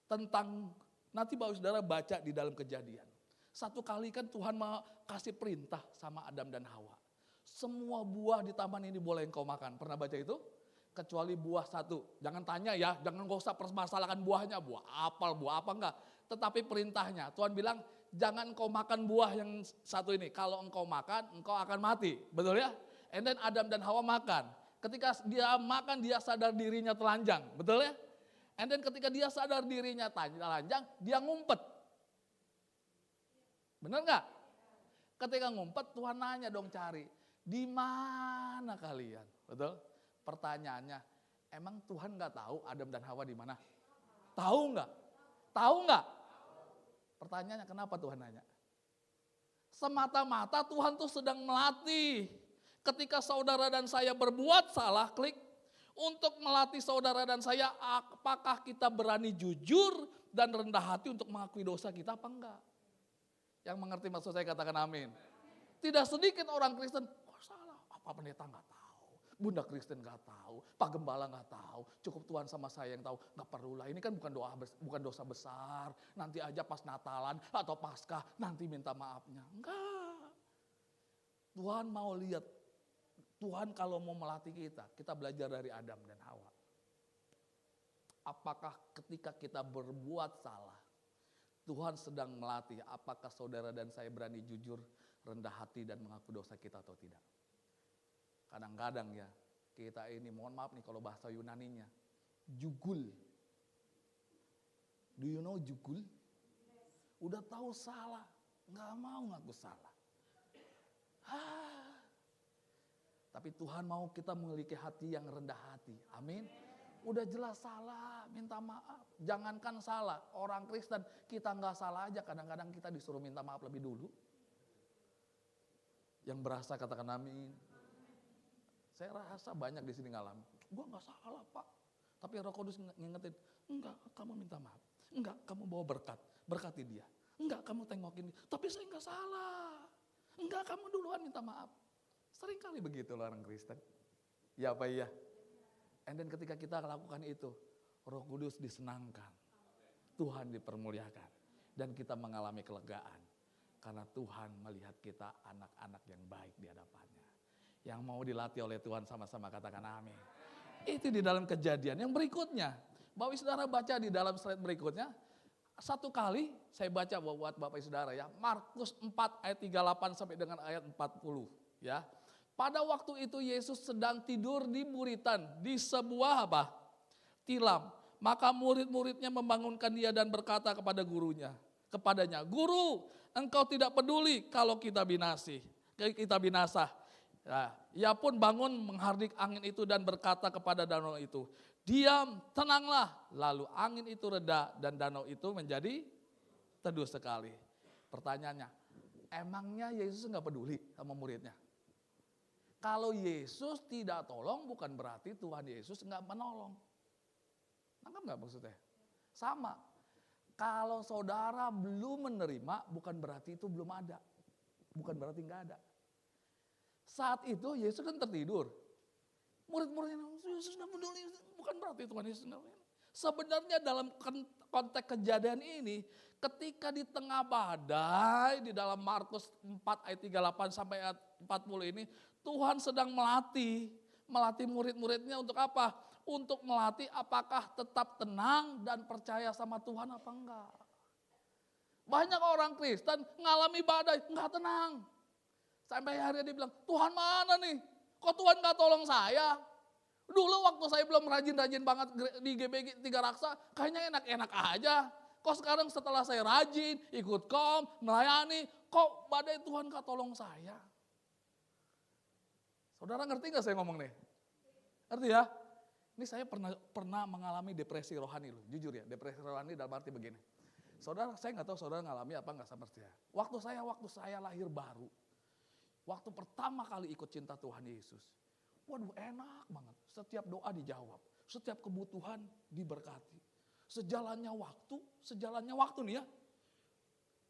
Tentang, nanti Bapak Saudara baca di dalam Kejadian. Satu kali kan Tuhan mau kasih perintah sama Adam dan Hawa. Semua buah di taman ini boleh engkau makan. Pernah baca itu? Kecuali buah satu. Jangan tanya ya, jangan gak usah permasalahkan buahnya. Buah apa enggak. Tetapi perintahnya, Tuhan bilang jangan engkau makan buah yang satu ini. Kalau engkau makan, engkau akan mati. Betul ya? And then Adam dan Hawa makan. Ketika dia makan, dia sadar dirinya telanjang. Betul ya? And then ketika dia sadar dirinya telanjang, dia ngumpet. Benar nggak? Ketika ngumpet, Tuhan nanya dong cari. Di mana kalian? Betul? Pertanyaannya, emang Tuhan nggak tahu Adam dan Hawa di mana? Tahu nggak? Tahu nggak? Pertanyaannya kenapa Tuhan nanya? Semata-mata Tuhan tuh sedang melatih. Ketika saudara dan saya berbuat salah, klik. Untuk melatih saudara dan saya, apakah kita berani jujur dan rendah hati untuk mengakui dosa kita apa enggak? Yang mengerti maksud saya katakan amin. Tidak sedikit orang Kristen, oh salah, apa pendeta nggak tahu, bunda Kristen nggak tahu, pak gembala nggak tahu, cukup Tuhan sama saya yang tahu. Nggak perlulah, ini kan bukan dosa besar. Nanti aja pas Natalan atau Paskah nanti minta maafnya. Enggak. Tuhan mau lihat, Tuhan kalau mau melatih kita belajar dari Adam dan Hawa. Apakah ketika kita berbuat salah, Tuhan sedang melatih apakah saudara dan saya berani jujur, rendah hati dan mengaku dosa kita atau tidak. Kadang-kadang ya, kita ini mohon maaf nih kalau bahasa Yunaninya, jugul. Do you know jugul? Udah tahu salah, nggak mau ngaku salah. Tapi Tuhan mau kita memiliki hati yang rendah hati. Amin. Udah jelas salah, minta maaf. Jangankan salah, orang Kristen kita nggak salah aja. Kadang-kadang kita disuruh minta maaf lebih dulu. Yang berasa katakan amin. Saya rasa banyak di sini ngalamin. Gue nggak salah Pak. Tapi Roh Kudus ngingetin, enggak kamu minta maaf. Enggak kamu bawa berkat, berkati dia. Enggak kamu tengokin dia. Tapi saya nggak salah. Enggak kamu duluan minta maaf. Sering kali begitu loh orang Kristen. Ya Pak iya. And then ketika kita lakukan itu, Roh Kudus disenangkan. Tuhan dipermuliakan. Dan kita mengalami kelegaan. Karena Tuhan melihat kita anak-anak yang baik di hadapannya. Yang mau dilatih oleh Tuhan sama-sama katakan amin. Itu di dalam Kejadian. Yang berikutnya, Bapak Saudara baca di dalam slide berikutnya. Satu kali saya baca buat Bapak Ibu Saudara ya, Markus 4 ayat 38 sampai dengan ayat 40 ya. Pada waktu itu Yesus sedang tidur di buritan di sebuah apa? Tilam. Maka murid-muridnya membangunkan dia dan berkata kepadanya, "Guru, engkau tidak peduli kalau kita binasa." Nah, ia pun bangun menghardik angin itu dan berkata kepada danau itu, "Diam, tenanglah." Lalu angin itu reda dan danau itu menjadi teduh sekali. Pertanyaannya, emangnya Yesus nggak peduli sama muridnya? Kalau Yesus tidak tolong bukan berarti Tuhan Yesus nggak menolong. Nangkap nggak maksudnya? Sama. Kalau saudara belum menerima bukan berarti itu belum ada. Bukan berarti nggak ada. Saat itu Yesus kan tertidur. Murid-muridnya, Yesus nggak peduli. Bukan berarti Tuhan Yesus nggak peduli. Sebenarnya dalam konteks kejadian ini, ketika di tengah badai, di dalam Markus 4 ayat 38 sampai ayat 40 ini, Tuhan sedang melatih murid-muridnya untuk apa? Untuk melatih apakah tetap tenang dan percaya sama Tuhan apa enggak. Banyak orang Kristen ngalami badai, enggak tenang. Sampai akhirnya dia bilang, Tuhan mana nih? Kok Tuhan enggak tolong saya? Dulu waktu saya belum rajin-rajin banget di GBG 3 Raksa, kayaknya enak-enak aja. Kok sekarang setelah saya rajin, ikut melayani, kok badai Tuhan enggak tolong saya? Saudara ngerti gak saya ngomong nih? Ngerti ya? Ini saya pernah mengalami depresi rohani loh, jujur ya. Depresi rohani dalam arti begini. Saudara, saya gak tahu saudara ngalami apa gak sama saya. Waktu saya lahir baru, waktu pertama kali ikut cinta Tuhan Yesus, waduh enak banget. Setiap doa dijawab, setiap kebutuhan diberkati. Sejalannya waktu nih ya.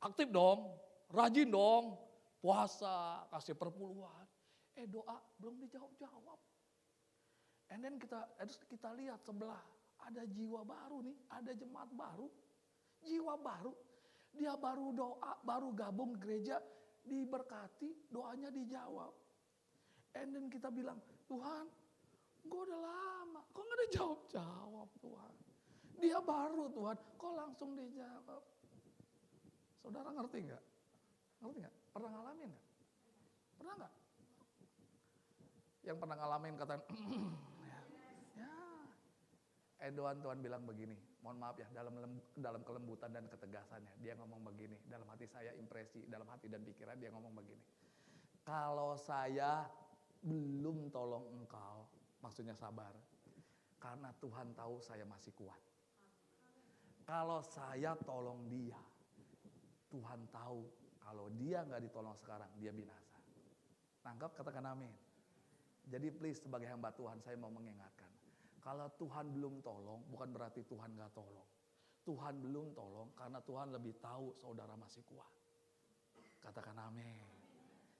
Aktif dong, rajin dong, puasa, kasih perpuluhan. Doa belum dijawab-jawab. And then kita lihat sebelah, ada jiwa baru nih, ada jemaat baru, jiwa baru. Dia baru doa, baru gabung gereja, diberkati, doanya dijawab. And then kita bilang, Tuhan, gue udah lama, kok gak ada jawab-jawab Tuhan. Dia baru Tuhan, kok langsung dijawab. Saudara ngerti gak? Ngerti gak? Pernah ngalamin gak? Pernah gak? Yang pernah ngalamin kata, Tuhan bilang begini, mohon maaf ya, dalam kelembutan dan ketegasannya, dia ngomong begini, dalam hati saya impresi, dalam hati dan pikiran dia ngomong begini, kalau saya belum tolong engkau, maksudnya sabar, karena Tuhan tahu saya masih kuat. Kalau saya tolong dia, Tuhan tahu kalau dia gak ditolong sekarang, dia binasa. Nangkap, katakan amin. Jadi please sebagai hamba Tuhan saya mau mengingatkan. Kalau Tuhan belum tolong bukan berarti Tuhan gak tolong. Tuhan belum tolong karena Tuhan lebih tahu saudara masih kuat. Katakan amin.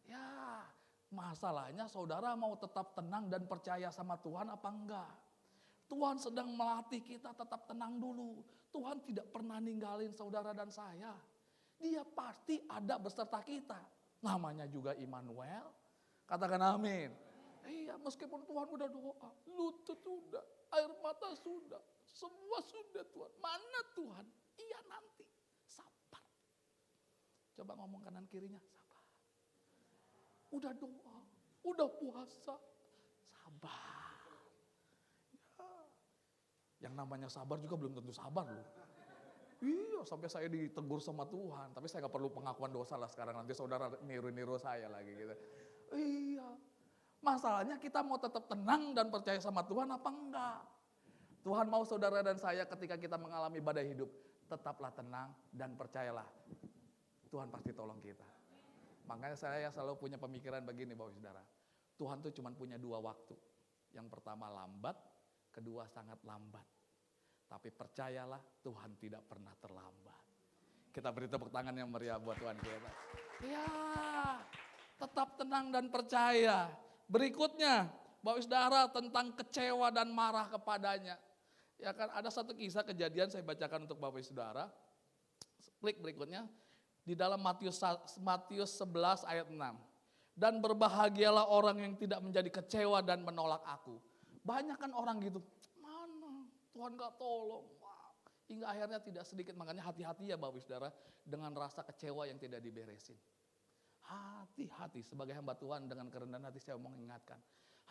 Ya masalahnya saudara mau tetap tenang dan percaya sama Tuhan apa enggak. Tuhan sedang melatih kita tetap tenang dulu. Tuhan tidak pernah ninggalin saudara dan saya. Dia pasti ada beserta kita. Namanya juga Immanuel. Katakan amin. Iya, meskipun Tuhan udah doa, lutut sudah, air mata sudah, semua sudah Tuhan. Mana Tuhan? Iya nanti, sabar. Coba ngomong kanan kirinya, sabar. Udah doa, udah puasa, sabar. Ya. Yang namanya sabar juga belum tentu sabar loh. Iya, sampai saya ditegur sama Tuhan, tapi saya gak perlu pengakuan dosa lah sekarang, nanti saudara niru-niru saya lagi gitu. Iya. Masalahnya kita mau tetap tenang dan percaya sama Tuhan apa enggak? Tuhan mau saudara dan saya ketika kita mengalami badai hidup, tetaplah tenang dan percayalah. Tuhan pasti tolong kita. Makanya saya selalu punya pemikiran begini Bapak Saudara. Tuhan tuh cuma punya 2 waktu. Yang pertama lambat, kedua sangat lambat. Tapi percayalah Tuhan tidak pernah terlambat. Kita beri tepuk tangan yang meriah buat Tuhan kita. Ya, tetap tenang dan percaya. Berikutnya, Bapak Saudara tentang kecewa dan marah kepadanya. Ya kan ada satu kisah kejadian saya bacakan untuk Bapak Saudara. Klik berikutnya di dalam Matius 11 ayat 6. Dan berbahagialah orang yang tidak menjadi kecewa dan menolak aku. Banyak kan orang gitu, mana Tuhan gak tolong. Hingga akhirnya tidak sedikit, makanya hati-hati ya Bapak Saudara dengan rasa kecewa yang tidak diberesin. Hati-hati sebagai hamba Tuhan, dengan kerendahan hati saya mau mengingatkan.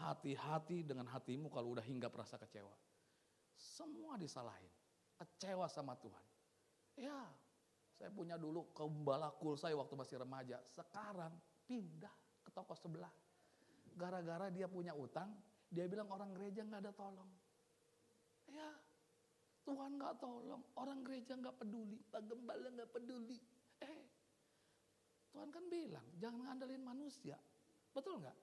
Hati-hati dengan hatimu kalau udah hinggap rasa kecewa. Semua disalahin, kecewa sama Tuhan. Ya, saya punya dulu gembala cool saya waktu masih remaja. Sekarang pindah ke toko sebelah. Gara-gara dia punya utang, dia bilang orang gereja gak ada tolong. Ya, Tuhan gak tolong, orang gereja gak peduli, Pak Gembala gak peduli. Tuhan kan bilang, jangan ngandelin manusia. Betul gak?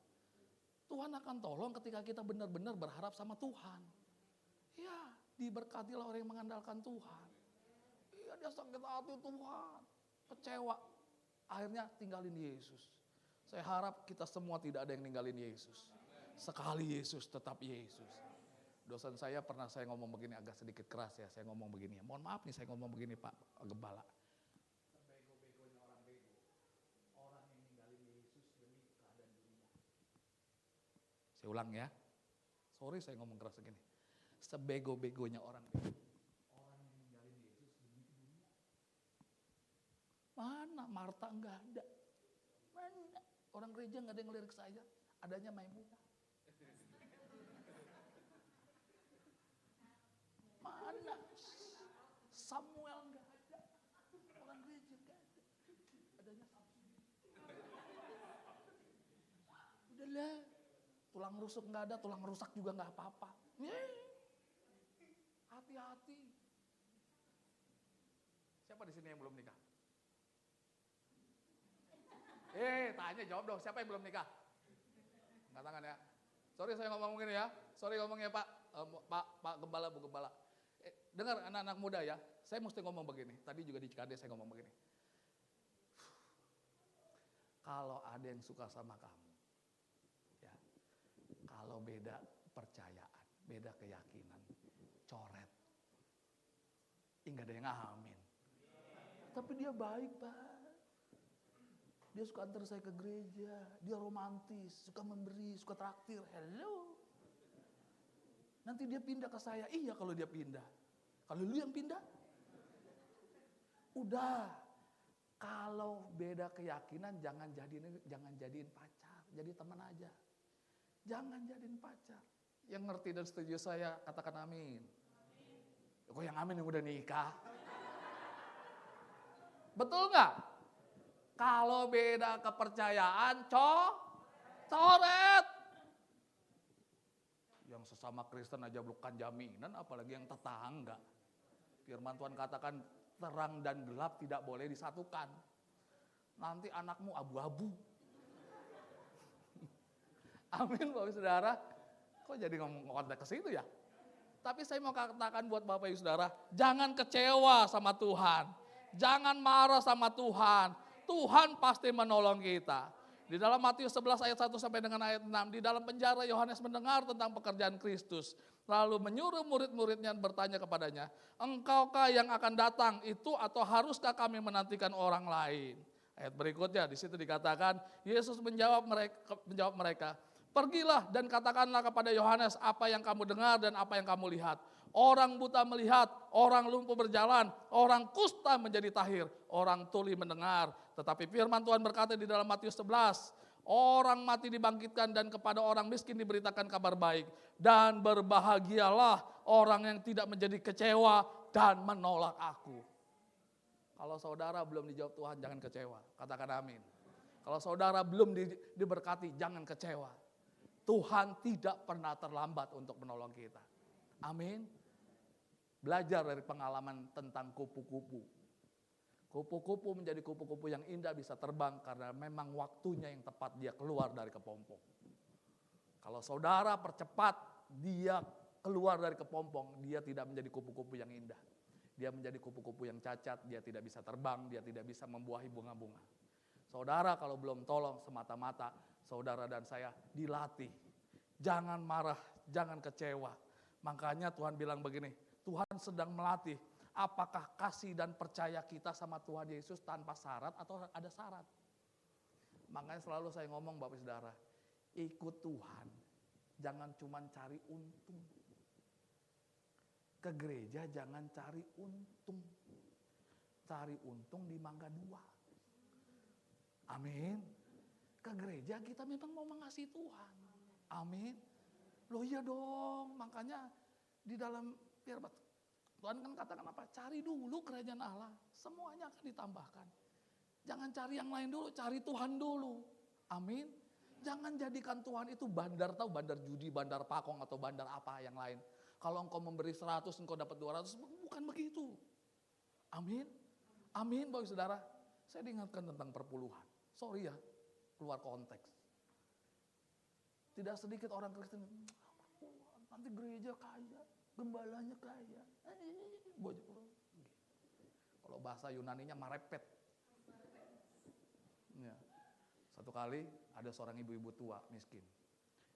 Tuhan akan tolong ketika kita benar-benar berharap sama Tuhan. Ya, diberkatilah orang yang mengandalkan Tuhan. Iya, dia sakit hati Tuhan, kecewa. Akhirnya tinggalin Yesus. Saya harap kita semua tidak ada yang ninggalin Yesus. Sekali Yesus, tetap Yesus. Dosen saya pernah saya ngomong begini, agak sedikit keras ya, saya ngomong begini ya. Mohon maaf nih saya ngomong begini Pak Gembala. Sebego-begonya orang bego, orang yang ninggalin Yesus demi keadaan dunia. Saya ulang ya, sorry saya ngomong keras begini. Sebego-begonya orang bego, orang yang ninggalin Yesus demi dunia. Mana Marta enggak ada, mana orang gereja enggak ada yang ngelirik saya, adanya Maimunah. Mana Samuel enggak ada, orang gereja enggak ada, adanya Samson. Udahlah, tulang rusuk enggak ada, tulang rusak juga enggak apa-apa. Hati-hati. Siapa di sini yang belum nikah? Tanya jawab dong, siapa yang belum nikah? Angkat tangan ya. Sorry saya ngomong begini ya. Sorry ngomongnya Pak Gembala, Bu Gembala. Dengar anak-anak muda ya, saya mesti ngomong begini. Tadi juga di Cikade saya ngomong begini. Kalau ada yang suka sama kamu, ya, kalau beda percayaan, beda keyakinan, coret. Enggak ada yang amin. Tapi dia baik Pak. Dia suka antar saya ke gereja, dia romantis, suka memberi, suka traktir. Hello. Nanti dia pindah ke saya, iya kalau dia pindah. Kalau lu yang pindah, udah. Kalau beda keyakinan jangan jadiin pacar, jadi teman aja. Jangan jadiin pacar. Yang ngerti dan setuju saya katakan amin. Kok yang amin yang udah nikah? Betul nggak? Kalau beda kepercayaan, coret. Yang sesama Kristen aja bukan jaminan, apalagi yang tetangga. Firman Tuhan katakan terang dan gelap tidak boleh disatukan. Nanti anakmu abu-abu. Amin Bapak Saudara. Kok jadi ngomong konteks ke situ ya? Tapi saya mau katakan buat Bapak Ibu Saudara, jangan kecewa sama Tuhan. Jangan marah sama Tuhan. Tuhan pasti menolong kita. Di dalam Matius 11 ayat 1 sampai dengan ayat 6, di dalam penjara Yohanes mendengar tentang pekerjaan Kristus. Lalu menyuruh murid-muridnya bertanya kepadanya, engkaukah yang akan datang itu atau haruskah kami menantikan orang lain? Ayat berikutnya di situ dikatakan, Yesus menjawab mereka, pergilah dan katakanlah kepada Yohanes apa yang kamu dengar dan apa yang kamu lihat. Orang buta melihat, orang lumpuh berjalan, orang kusta menjadi tahir, orang tuli mendengar. Tetapi firman Tuhan berkata di dalam Matius 11, orang mati dibangkitkan dan kepada orang miskin diberitakan kabar baik. Dan berbahagialah orang yang tidak menjadi kecewa dan menolak aku. Kalau saudara belum dijawab Tuhan jangan kecewa, katakan amin. Kalau saudara belum diberkati jangan kecewa. Tuhan tidak pernah terlambat untuk menolong kita. Amin. Belajar dari pengalaman tentang kupu-kupu. Kupu-kupu menjadi kupu-kupu yang indah bisa terbang karena memang waktunya yang tepat dia keluar dari kepompong. Kalau saudara percepat dia keluar dari kepompong, dia tidak menjadi kupu-kupu yang indah. Dia menjadi kupu-kupu yang cacat, dia tidak bisa terbang, dia tidak bisa membuahi bunga-bunga. Saudara kalau belum tolong semata-mata, saudara dan saya dilatih. Jangan marah, jangan kecewa. Makanya Tuhan bilang begini, Tuhan sedang melatih. Apakah kasih dan percaya kita sama Tuhan Yesus tanpa syarat atau ada syarat? Makanya selalu saya ngomong Bapak Saudara, ikut Tuhan. Jangan cuma cari untung. ke gereja jangan cari untung. Cari untung di Mangga 2. Amin. Ke gereja kita memang mau mengasihi Tuhan. Amin. Loh iya dong, makanya di dalam firman Tuhan kan katakan apa? Cari dulu kerajaan Allah, semuanya akan ditambahkan. Jangan cari yang lain dulu, cari Tuhan dulu. Amin. Jangan jadikan Tuhan itu bandar, tahu bandar judi, bandar pakong atau bandar apa yang lain. Kalau engkau memberi 100, engkau dapat 200, bukan begitu. Amin. Amin, Bapak Saudara. Saya diingatkan tentang perpuluhan. Sorry ya, keluar konteks. Tidak sedikit orang Kristen, nanti gereja kaya, gembalanya kaya. Kalau bahasa Yunaninya marepet. Ya. Satu kali ada seorang ibu-ibu tua miskin.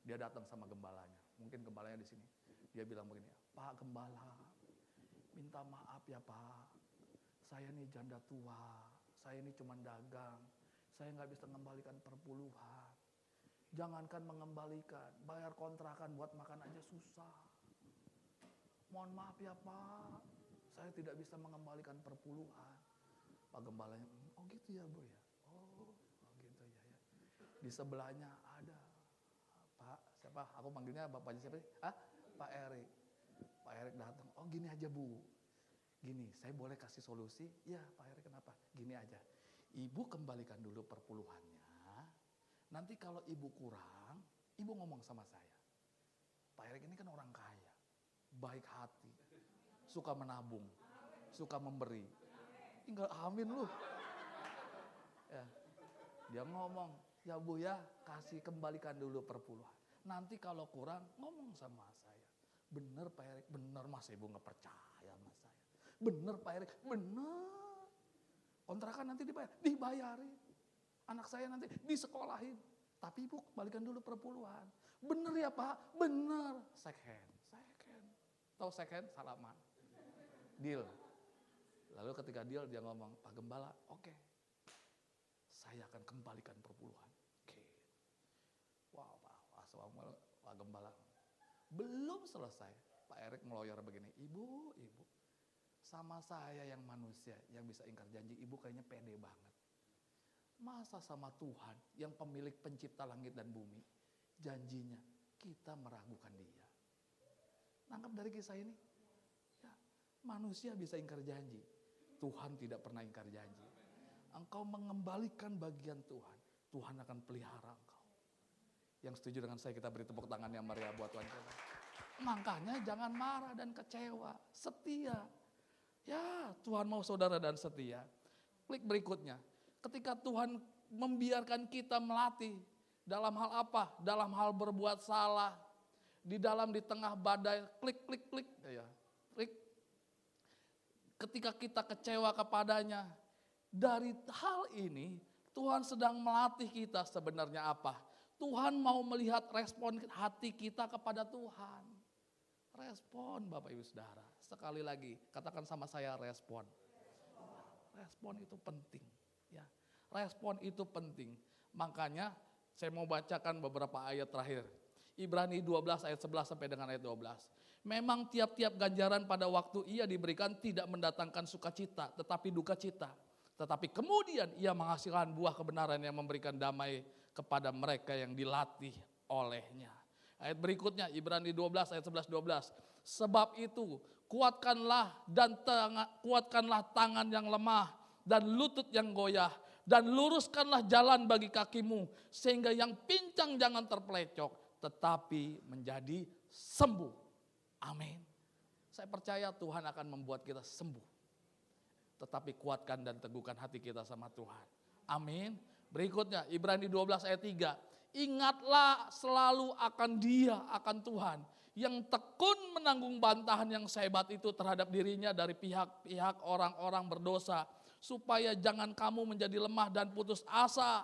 Dia datang sama gembalanya. Mungkin gembalanya di sini. Dia bilang begini, Pak Gembala, minta maaf ya Pak. Saya ini janda tua. Saya ini cuma dagang. Saya nggak bisa mengembalikan perpuluhan. Jangankan mengembalikan, bayar kontrakan buat makan aja susah. Mohon maaf ya Pak, saya tidak bisa mengembalikan perpuluhan. Pak Gembalanya, oh gitu ya Bu ya. Oh gitu ya. Di sebelahnya ada Pak, siapa? Aku manggilnya bapaknya siapa sih? Pak Erik. Pak Erik datang, oh gini aja Bu. Gini, saya boleh kasih solusi? Ya Pak Erik, kenapa? Gini aja, Ibu kembalikan dulu perpuluhannya. Nanti kalau ibu kurang, ibu ngomong sama saya. Pak Erik ini kan orang kaya, baik hati, suka menabung, suka memberi. Tinggal amin lu. Ya. Dia ngomong, ya Bu ya, kasih kembalikan dulu perpuluhan. Nanti kalau kurang, ngomong sama saya. Bener Pak Erik, bener Mas, Ibu gak percaya sama saya. Bener Pak Erik, bener. Kontrakan nanti dibayarin. Anak saya nanti disekolahin. Tapi Ibu kembalikan dulu perpuluhan. Bener ya Pak? Bener. Second. Tahu second? Salaman. Deal. Lalu ketika deal dia ngomong, Pak Gembala, oke. Saya akan kembalikan perpuluhan. Oke. Wow, Pak Gembala. Belum selesai. Pak Erik ngeloyor begini. Ibu. Sama saya yang manusia yang bisa ingkar janji. Ibu kayaknya pede banget. Masa sama Tuhan yang pemilik pencipta langit dan bumi, janjinya kita meragukan dia. Nangkap dari kisah ini? Ya, manusia bisa ingkar janji, Tuhan tidak pernah ingkar janji. Engkau mengembalikan bagian Tuhan, Tuhan akan pelihara engkau. Yang setuju dengan saya, kita beri tepuk tangan yang meriah buat Tuhan kita. Makanya jangan marah dan kecewa, setia. Ya, Tuhan mau saudara dan setia. Klik berikutnya. Ketika Tuhan membiarkan kita melatih dalam hal apa? Dalam hal berbuat salah. Di tengah badai, klik. Ya, klik. Ketika kita kecewa kepadanya. Dari hal ini, Tuhan sedang melatih kita sebenarnya apa? Tuhan mau melihat respon hati kita kepada Tuhan. Respon Bapak Ibu Saudara. Sekali lagi, katakan sama saya respon. Respon itu penting. Ya, respon itu penting. Makanya saya mau bacakan beberapa ayat terakhir. Ibrani 12 ayat 11 sampai dengan ayat 12. Memang tiap-tiap ganjaran pada waktu ia diberikan tidak mendatangkan sukacita, tetapi duka cita. Tetapi kemudian ia menghasilkan buah kebenaran yang memberikan damai kepada mereka yang dilatih olehnya. Ayat berikutnya Ibrani 12 ayat 11-12. Sebab itu kuatkanlah tangan yang lemah dan lutut yang goyah, dan luruskanlah jalan bagi kakimu, sehingga yang pincang jangan terpelecok, tetapi menjadi sembuh. Amin. Saya percaya Tuhan akan membuat kita sembuh. Tetapi kuatkan dan teguhkan hati kita sama Tuhan. Amin. Berikutnya Ibrani 12 ayat 3. Ingatlah selalu akan Dia, akan Tuhan, yang tekun menanggung bantahan yang sehebat itu terhadap dirinya dari pihak-pihak orang-orang berdosa, supaya jangan kamu menjadi lemah dan putus asa.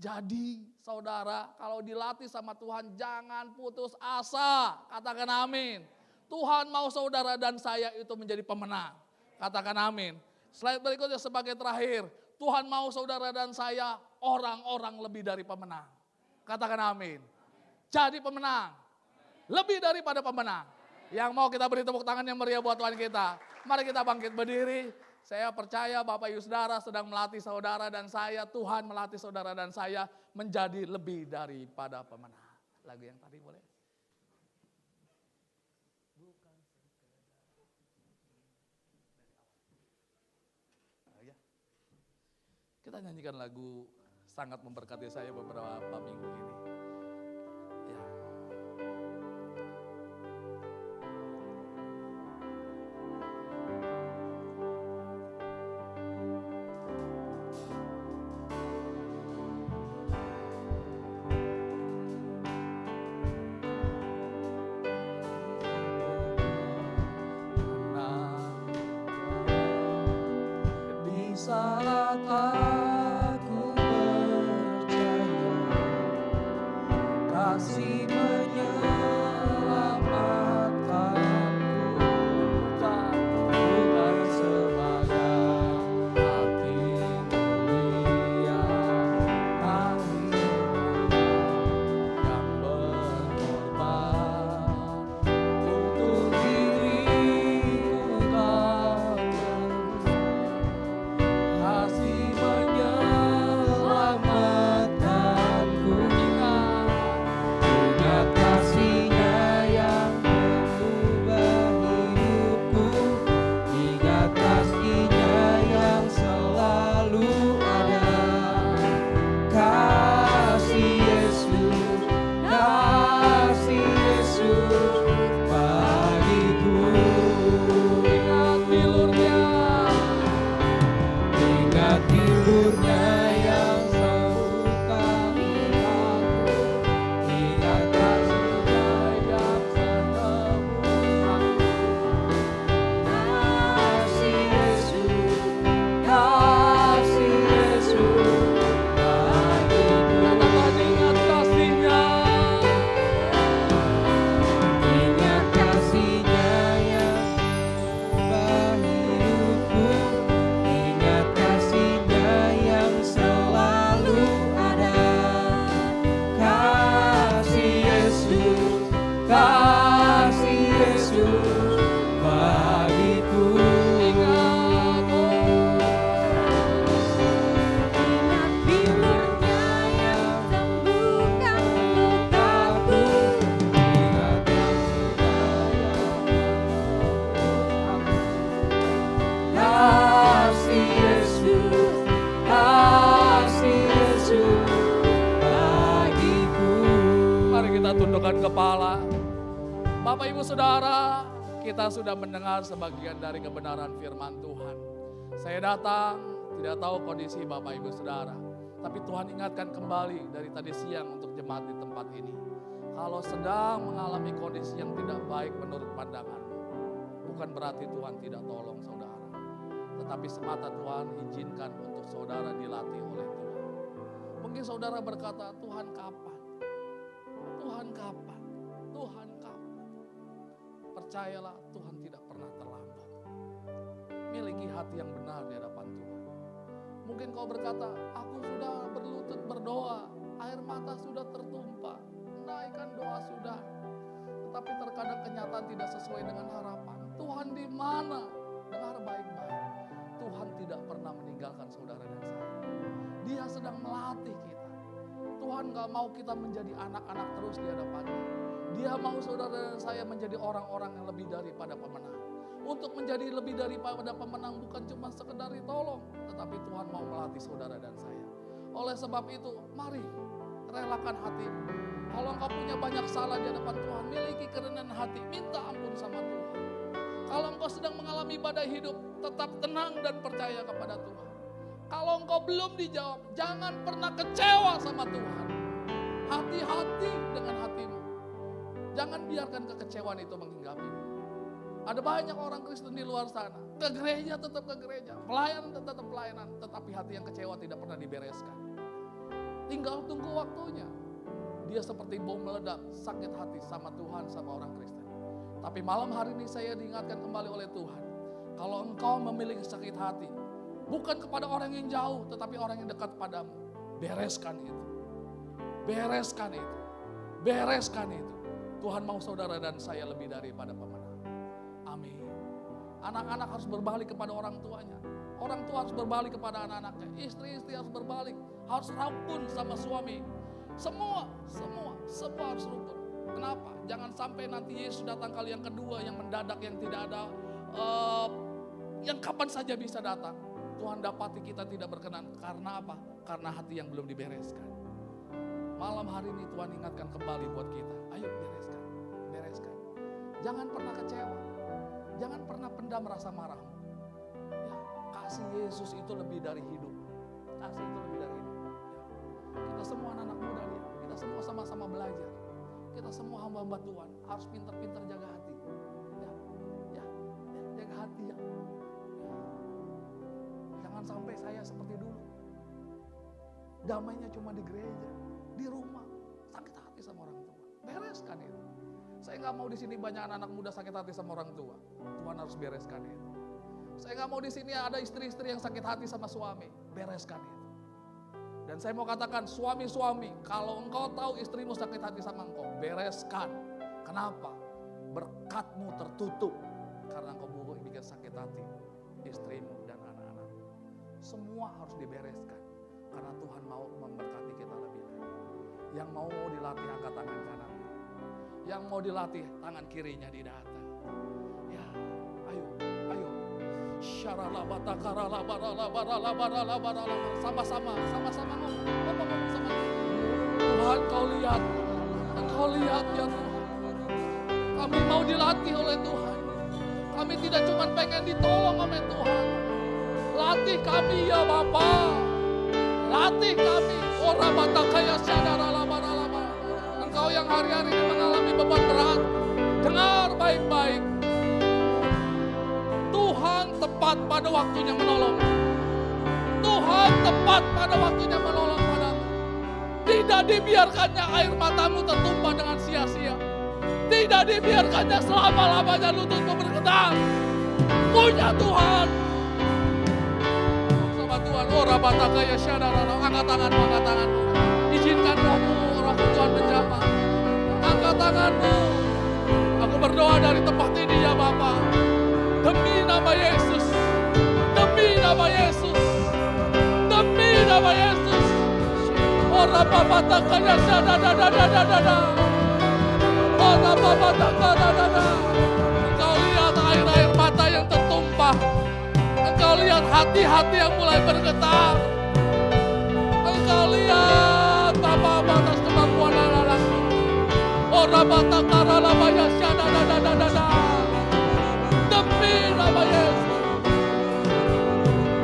Jadi saudara, kalau dilatih sama Tuhan jangan putus asa. Katakan amin. Tuhan mau saudara dan saya itu menjadi pemenang. Katakan amin. Slide berikutnya sebagai terakhir. Tuhan mau saudara dan saya orang-orang lebih dari pemenang. Katakan amin. Jadi pemenang. Lebih daripada pemenang. Yang mau kita beri tepuk tangan yang meriah buat Tuhan kita. Mari kita bangkit berdiri. Saya percaya Bapak Ibu Saudara sedang melatih saudara dan saya. Tuhan melatih saudara dan saya menjadi lebih daripada pemenang. Lagu yang tadi boleh? Kita nyanyikan lagu sangat memberkati saya beberapa minggu ini. Ya. Di saat aku percaya kasih menyelamatkanku, bukan sebagai hati mulia, kami yang berkorban untuk dirimu kau kasih menyelamatkanku. Ingat kasih-Nya yang mengubah hidupku. Ingat kasih-Nya yang selalu ada. Kasih Yesus bagiku. Ingat bilurnya. Ingat timbulnya yang sembuhkan aku. Ingat kasih-Nya yang menebus aku. Kasih Yesus bagiku. Katakan ingat kasih-Nya. Ingat kasih-Nya yang mengubah hidupku. Ingat kasih-Nya yang selalu ada. Kasih Yesus bagiku. Ingat bilurnya yang sembuhkan lukaku. Ingat kasih-Nya yang menebus aku. Kasih Yesus bagiku. Mari kita tundukkan kepala. Bapak Ibu Saudara, kita sudah mendengar sebagian dari kebenaran firman Tuhan. Saya datang, tidak tahu kondisi Bapak Ibu Saudara. Tapi Tuhan ingatkan kembali dari tadi siang untuk jemaat di tempat ini. Kalau sedang mengalami kondisi yang tidak baik menurut pandanganmu, bukan berarti Tuhan tidak tolong saudara. Tetapi semata Tuhan izinkan untuk saudara dilatih oleh Tuhan. Mungkin saudara berkata, Tuhan kapan? Tuhan kapan? Tuhan kapan? Percayalah Tuhan tidak pernah terlambat. Miliki hati yang benar di hadapan Tuhan. Mungkin kau berkata, aku sudah berlutut berdoa, air mata sudah tertumpah, naikkan doa sudah. Tetapi terkadang kenyataan tidak sesuai dengan harapan. Tuhan di mana? Dengar baik-baik. Tuhan tidak pernah meninggalkan saudara dan saya. Dia sedang melatih kita. Tuhan gak mau kita menjadi anak-anak terus di hadapannya. Dia mau saudara dan saya menjadi orang-orang yang lebih daripada pemenang. Untuk menjadi lebih daripada pemenang bukan cuma sekedar ditolong, tetapi Tuhan mau melatih saudara dan saya. Oleh sebab itu, mari relakan hatimu. Kalau engkau punya banyak salah di hadapan Tuhan, miliki kerendahan hati, minta ampun sama Tuhan. Kalau engkau sedang mengalami badai hidup, tetap tenang dan percaya kepada Tuhan. Kalau engkau belum dijawab, jangan pernah kecewa sama Tuhan. Hati-hati dengan hatimu. Jangan biarkan kekecewaan itu menghinggapimu. Ada banyak orang Kristen di luar sana, ke gereja tetap ke gereja, pelayanan tetap pelayanan, tetapi hati yang kecewa tidak pernah dibereskan. Tinggal tunggu waktunya. Dia seperti bom meledak, sakit hati sama Tuhan, sama orang Kristen. Tapi malam hari ini saya diingatkan kembali oleh Tuhan. Kalau engkau memiliki sakit hati, bukan kepada orang yang jauh, tetapi orang yang dekat padamu. Bereskan itu. Bereskan itu. Bereskan itu. Tuhan mau saudara dan saya lebih daripada pemenang. Anak-anak harus berbalik kepada orang tuanya. Orang tua harus berbalik kepada anak-anaknya. Istri-istri harus berbalik. Harus rukun sama suami. Semua harus rukun. Kenapa? Jangan sampai nanti Yesus datang kali yang kedua, yang mendadak, yang tidak ada, yang kapan saja bisa datang. Tuhan dapati kita tidak berkenan. Karena apa? Karena hati yang belum dibereskan. Malam hari ini Tuhan ingatkan kembali buat kita. Ayo bereskan. Jangan pernah kecewa. Jangan pernah pendam rasa marahmu. Ya, kasih Yesus itu lebih dari hidup. Kasih itu lebih dari hidup. Ya. Kita semua anak-anak muda nih. Kita semua sama-sama belajar. Kita semua hamba-hamba Tuhan harus pintar-pintar jaga hati. Ya, jaga hati ya. Jangan sampai saya seperti dulu. Damainya cuma di gereja, di rumah, sakit hati sama orang tua. Bereskan itu. Saya nggak mau di sini banyak anak-anak muda sakit hati sama orang tua. Tuhan harus bereskan itu. Saya nggak mau di sini ada istri-istri yang sakit hati sama suami. Bereskan itu. Dan saya mau katakan suami-suami, kalau engkau tahu istrimu sakit hati sama engkau, bereskan. Kenapa? Berkatmu tertutup karena engkau bikin sakit hati istrimu dan anak-anak. Semua harus dibereskan karena Tuhan mau memberkati kita lebih lagi. Yang mau dilatih angkat tangan kanan, yang mau dilatih tangan kirinya di data. Ya, ayo. Sama-sama ngomong sama Tuhan. Engkau lihat ya Tuhan. Kami mau dilatih oleh Tuhan. Kami tidak cuma pengen ditolong oleh Tuhan. Latih kami ya Bapa. Latih kami. Engkau yang hari-hari ini mengalami beban berat, dengar baik-baik. Tuhan tepat pada waktunya menolong. Tuhan tepat pada waktunya menolong padamu. Tidak dibiarkannya air matamu tertumpah dengan sia-sia. Tidak dibiarkannya selama-lamanya lututmu bergetar. Punya Tuhan. Sama Tuhan. Angkat tanganmu. Izinkan rohmu, roh Tuhan menjamah. Angkat tanganmu. Aku berdoa dari tempat ini ya Bapa. Demi nama Yesus. Demi nama Yesus. Demi nama Yesus. Ora Bapa takaya da. Ora Bapa takaya da. Engkau lihat air-air mata yang tertumpah. Engkau lihat hati-hati yang mulai bergetar. Engkau lihat Bapa atas kemampuan anak-anakmu. Ora Bapa takara baya da. Demi nama Yesus.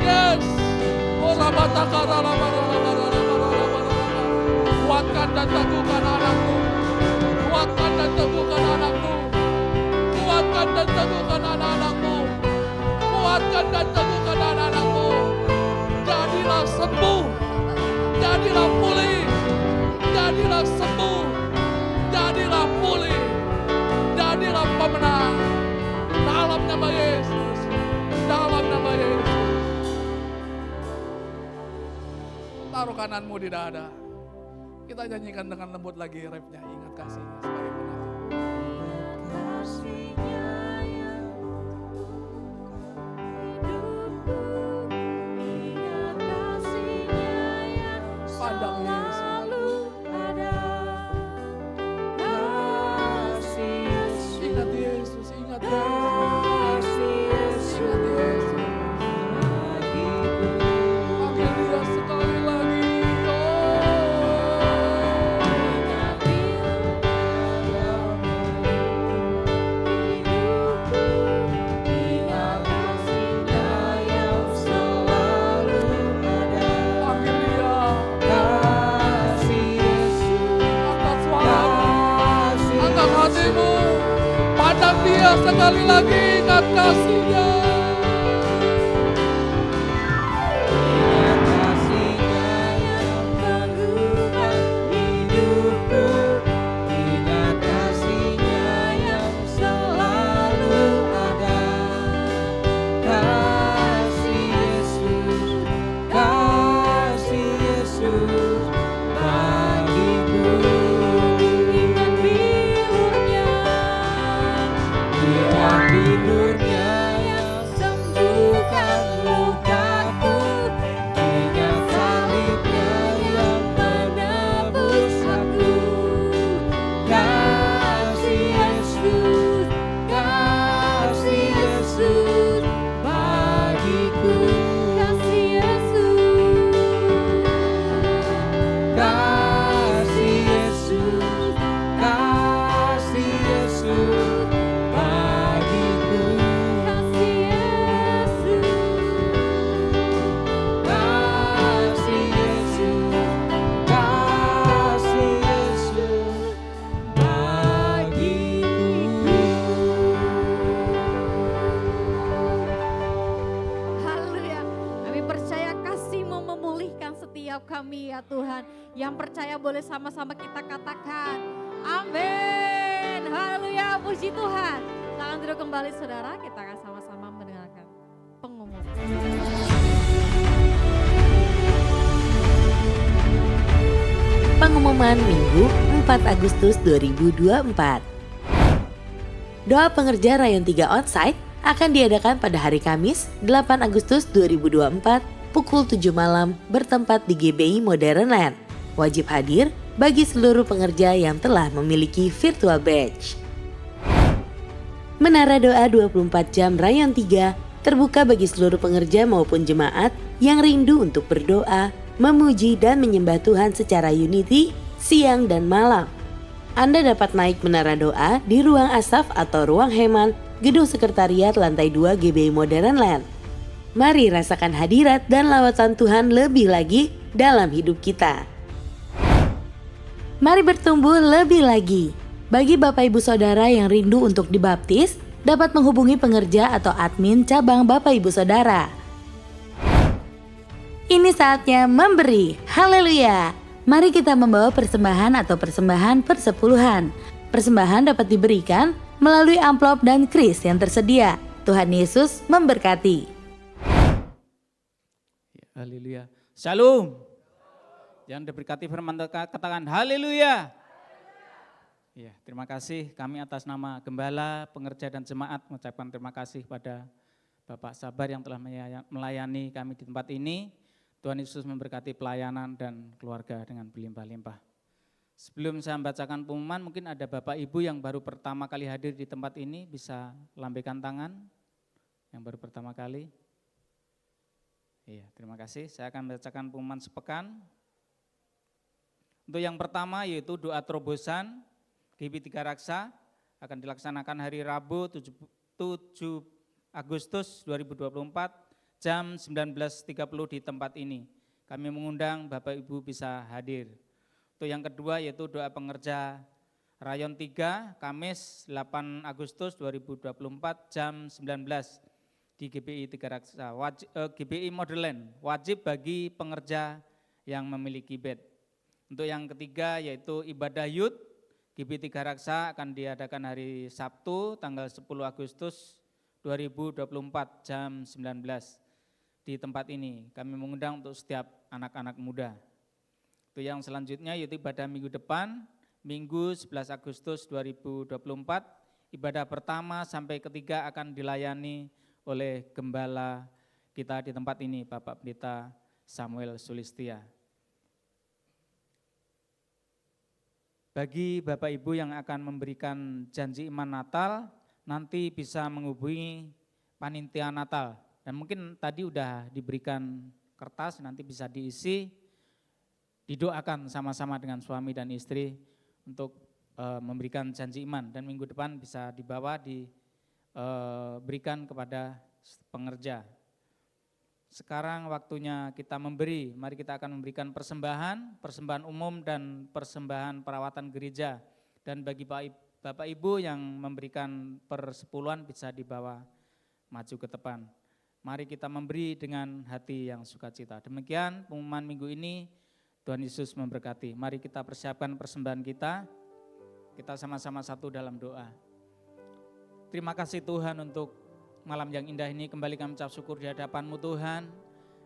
Yes. Ora Bapa takara kuatkan dan teguhkan anakmu. Kuatkan dan teguhkan anakmu. Kuatkan dan teguhkan anak-anakmu. Kuatkan dan teguhkan anak-anakmu. Jadilah sembuh. Jadilah pulih. Jadilah sembuh. Jadilah pulih. Jadilah pemenang. Dalam nama Yesus. Dalam nama Yesus. Taruh kananmu di dada. Kita nyanyikan dengan lembut lagi rapnya. Ingat kasihnya sebagai penafsir. Pandang Yesus. Ingat Yesus, ingat Yesus. Ingat Yesus. Panggil Dia sekali lagi. Pandang Dia sekali lagi, ingat kasih-Nya.
Ingat kasih-Nya yang mengubah hidupku. Ingat kasih-Nya yang selalu ada. Kasih Yesus bagiku. Ingat tidurnya
setiap kami ya Tuhan. Yang percaya boleh sama-sama kita katakan, amin. Haleluya, puji Tuhan. Silakan duduk kembali saudara, kita akan sama-sama mendengarkan pengumuman.
Pengumuman Minggu 4 Agustus 2024. Doa pengerja Rayon 3 Onsite akan diadakan pada hari Kamis 8 Agustus 2024 pukul 7 malam bertempat di GBI Modern Land. Wajib hadir bagi seluruh pengerja yang telah memiliki virtual badge. Menara Doa 24 Jam Rayon 3 terbuka bagi seluruh pengerja maupun jemaat yang rindu untuk berdoa, memuji dan menyembah Tuhan secara unity, siang dan malam. Anda dapat naik menara doa di ruang asaf atau ruang heman, gedung sekretariat lantai 2 GBI Modern Land. Mari rasakan hadirat dan lawatan Tuhan lebih lagi dalam hidup kita. Mari bertumbuh lebih lagi. Bagi Bapak Ibu Saudara yang rindu untuk dibaptis, dapat menghubungi pengerja atau admin cabang Bapak Ibu Saudara. Ini saatnya memberi. Haleluya. Mari kita membawa persembahan atau persembahan persepuluhan. Persembahan dapat diberikan melalui amplop dan kris yang tersedia. Tuhan Yesus memberkati.
Haleluya. Shalom. Yang diberkati firman katakan haleluya. Ya, terima kasih kami atas nama Gembala, pengerja dan jemaat mengucapkan terima kasih pada Bapak Sabar yang telah melayani kami di tempat ini. Tuhan Yesus memberkati pelayanan dan keluarga dengan berlimpah-limpah. Sebelum saya membacakan pengumuman, mungkin ada Bapak Ibu yang baru pertama kali hadir di tempat ini, bisa lambaikan tangan yang baru pertama kali. Iya, terima kasih. Saya akan membacakan pengumuman sepekan. Untuk yang pertama yaitu doa terobosan GBI 3 Raksa akan dilaksanakan hari Rabu 7 Agustus 2024. Jam 19.30 di tempat ini. Kami mengundang Bapak Ibu bisa hadir. Untuk yang kedua yaitu doa pengerja Rayon 3, Kamis 8 Agustus 2024 jam 19 di GBI 3 Raksa, GBI Modern Land, wajib bagi pengerja yang memiliki bed. Untuk yang ketiga yaitu ibadah youth, GBI 3 Raksa akan diadakan hari Sabtu tanggal 10 Agustus 2024 jam 19. Di tempat ini kami mengundang untuk setiap anak-anak muda. Itu yang selanjutnya yaitu ibadah minggu depan, Minggu 11 Agustus 2024, ibadah pertama sampai ketiga akan dilayani oleh gembala kita di tempat ini, Bapak Pendeta Samuel Sulistia. Bagi Bapak Ibu yang akan memberikan janji iman Natal, nanti bisa menghubungi panitia Natal. Dan mungkin tadi udah diberikan kertas, nanti bisa diisi, didoakan sama-sama dengan suami dan istri untuk memberikan janji iman. Dan minggu depan bisa dibawa, diberikan kepada pengerja. Sekarang waktunya kita memberi, mari kita akan memberikan persembahan umum dan persembahan perawatan gereja. Dan bagi Bapak Ibu yang memberikan persepuluhan bisa dibawa maju ke depan. Mari kita memberi dengan hati yang sukacita. Demikian pengumuman minggu ini, Tuhan Yesus memberkati. Mari kita persiapkan persembahan kita sama-sama satu dalam doa. Terima kasih Tuhan untuk malam yang indah ini, kembali kami ucap syukur di hadapan-Mu Tuhan.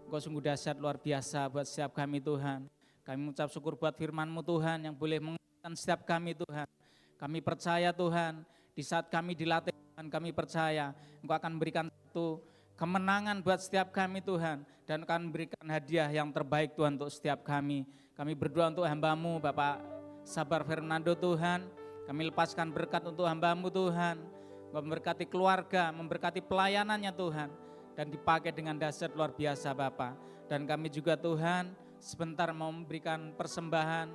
Engkau sungguh dahsyat luar biasa buat setiap kami Tuhan. Kami mengucap syukur buat firman-Mu Tuhan yang boleh menguatkan setiap kami Tuhan. Kami percaya Tuhan, di saat kami dilatih Tuhan, kami percaya Engkau akan memberikan satu kemenangan buat setiap kami Tuhan, dan akan memberikan hadiah yang terbaik Tuhan untuk setiap kami. Kami berdoa untuk hamba-Mu Bapak Sabar Fernando Tuhan, kami lepaskan berkat untuk hamba-Mu Tuhan, memberkati keluarga, memberkati pelayanannya Tuhan, dan dipakai dengan dahsyat luar biasa Bapak. Dan kami juga Tuhan sebentar mau memberikan persembahan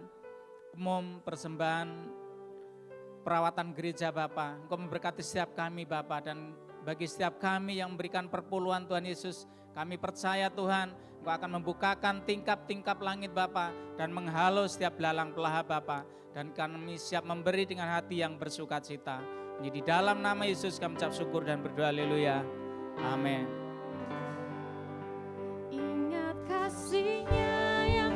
umum, persembahan perawatan gereja Bapak. Engkau memberkati setiap kami Bapak, dan bagi setiap kami yang memberikan perpuluhan Tuhan Yesus, kami percaya Tuhan, Engkau akan membukakan tingkap-tingkap langit Bapa dan menghalau setiap belalang pelaha Bapa, dan kami siap memberi dengan hati yang bersukacita. Di dalam nama Yesus kami ucap syukur dan berdoa, haleluya. Amin.
Ingat kasih-Nya yang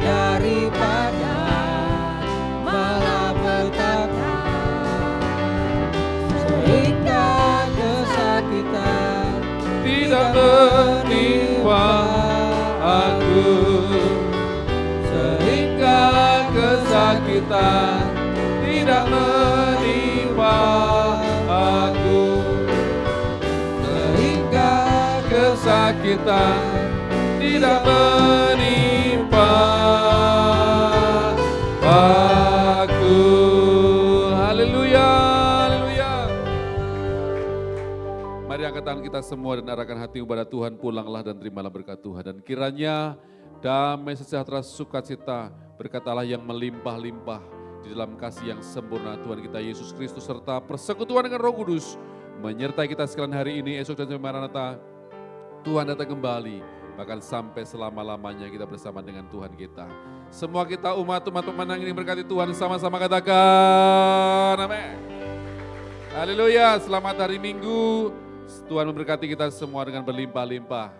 daripada malapetaka, sehingga kesakitan
tidak menimpa aku, sehingga kesakitan tidak menimpa aku, sehingga kesakitan tidak menimpa aku. Haleluya, haleluya. Mari angkat tangan kita semua dan arahkan hati kepada Tuhan. Pulanglah dan terimalah berkat Tuhan. Dan kiranya damai sejahtera sukacita berkat Allah yang melimpah-limpah di dalam kasih yang sempurna Tuhan kita Yesus Kristus serta persekutuan dengan Roh Kudus menyertai kita sekalian hari ini, esok dan sampai Maranatha. Tuhan datang kembali, bahkan sampai selama-lamanya kita bersama dengan Tuhan kita. Semua kita umat-umat pemenang ini berkati Tuhan, sama-sama katakan amin. Haleluya, selamat hari Minggu. Tuhan memberkati kita semua dengan berlimpah-limpah.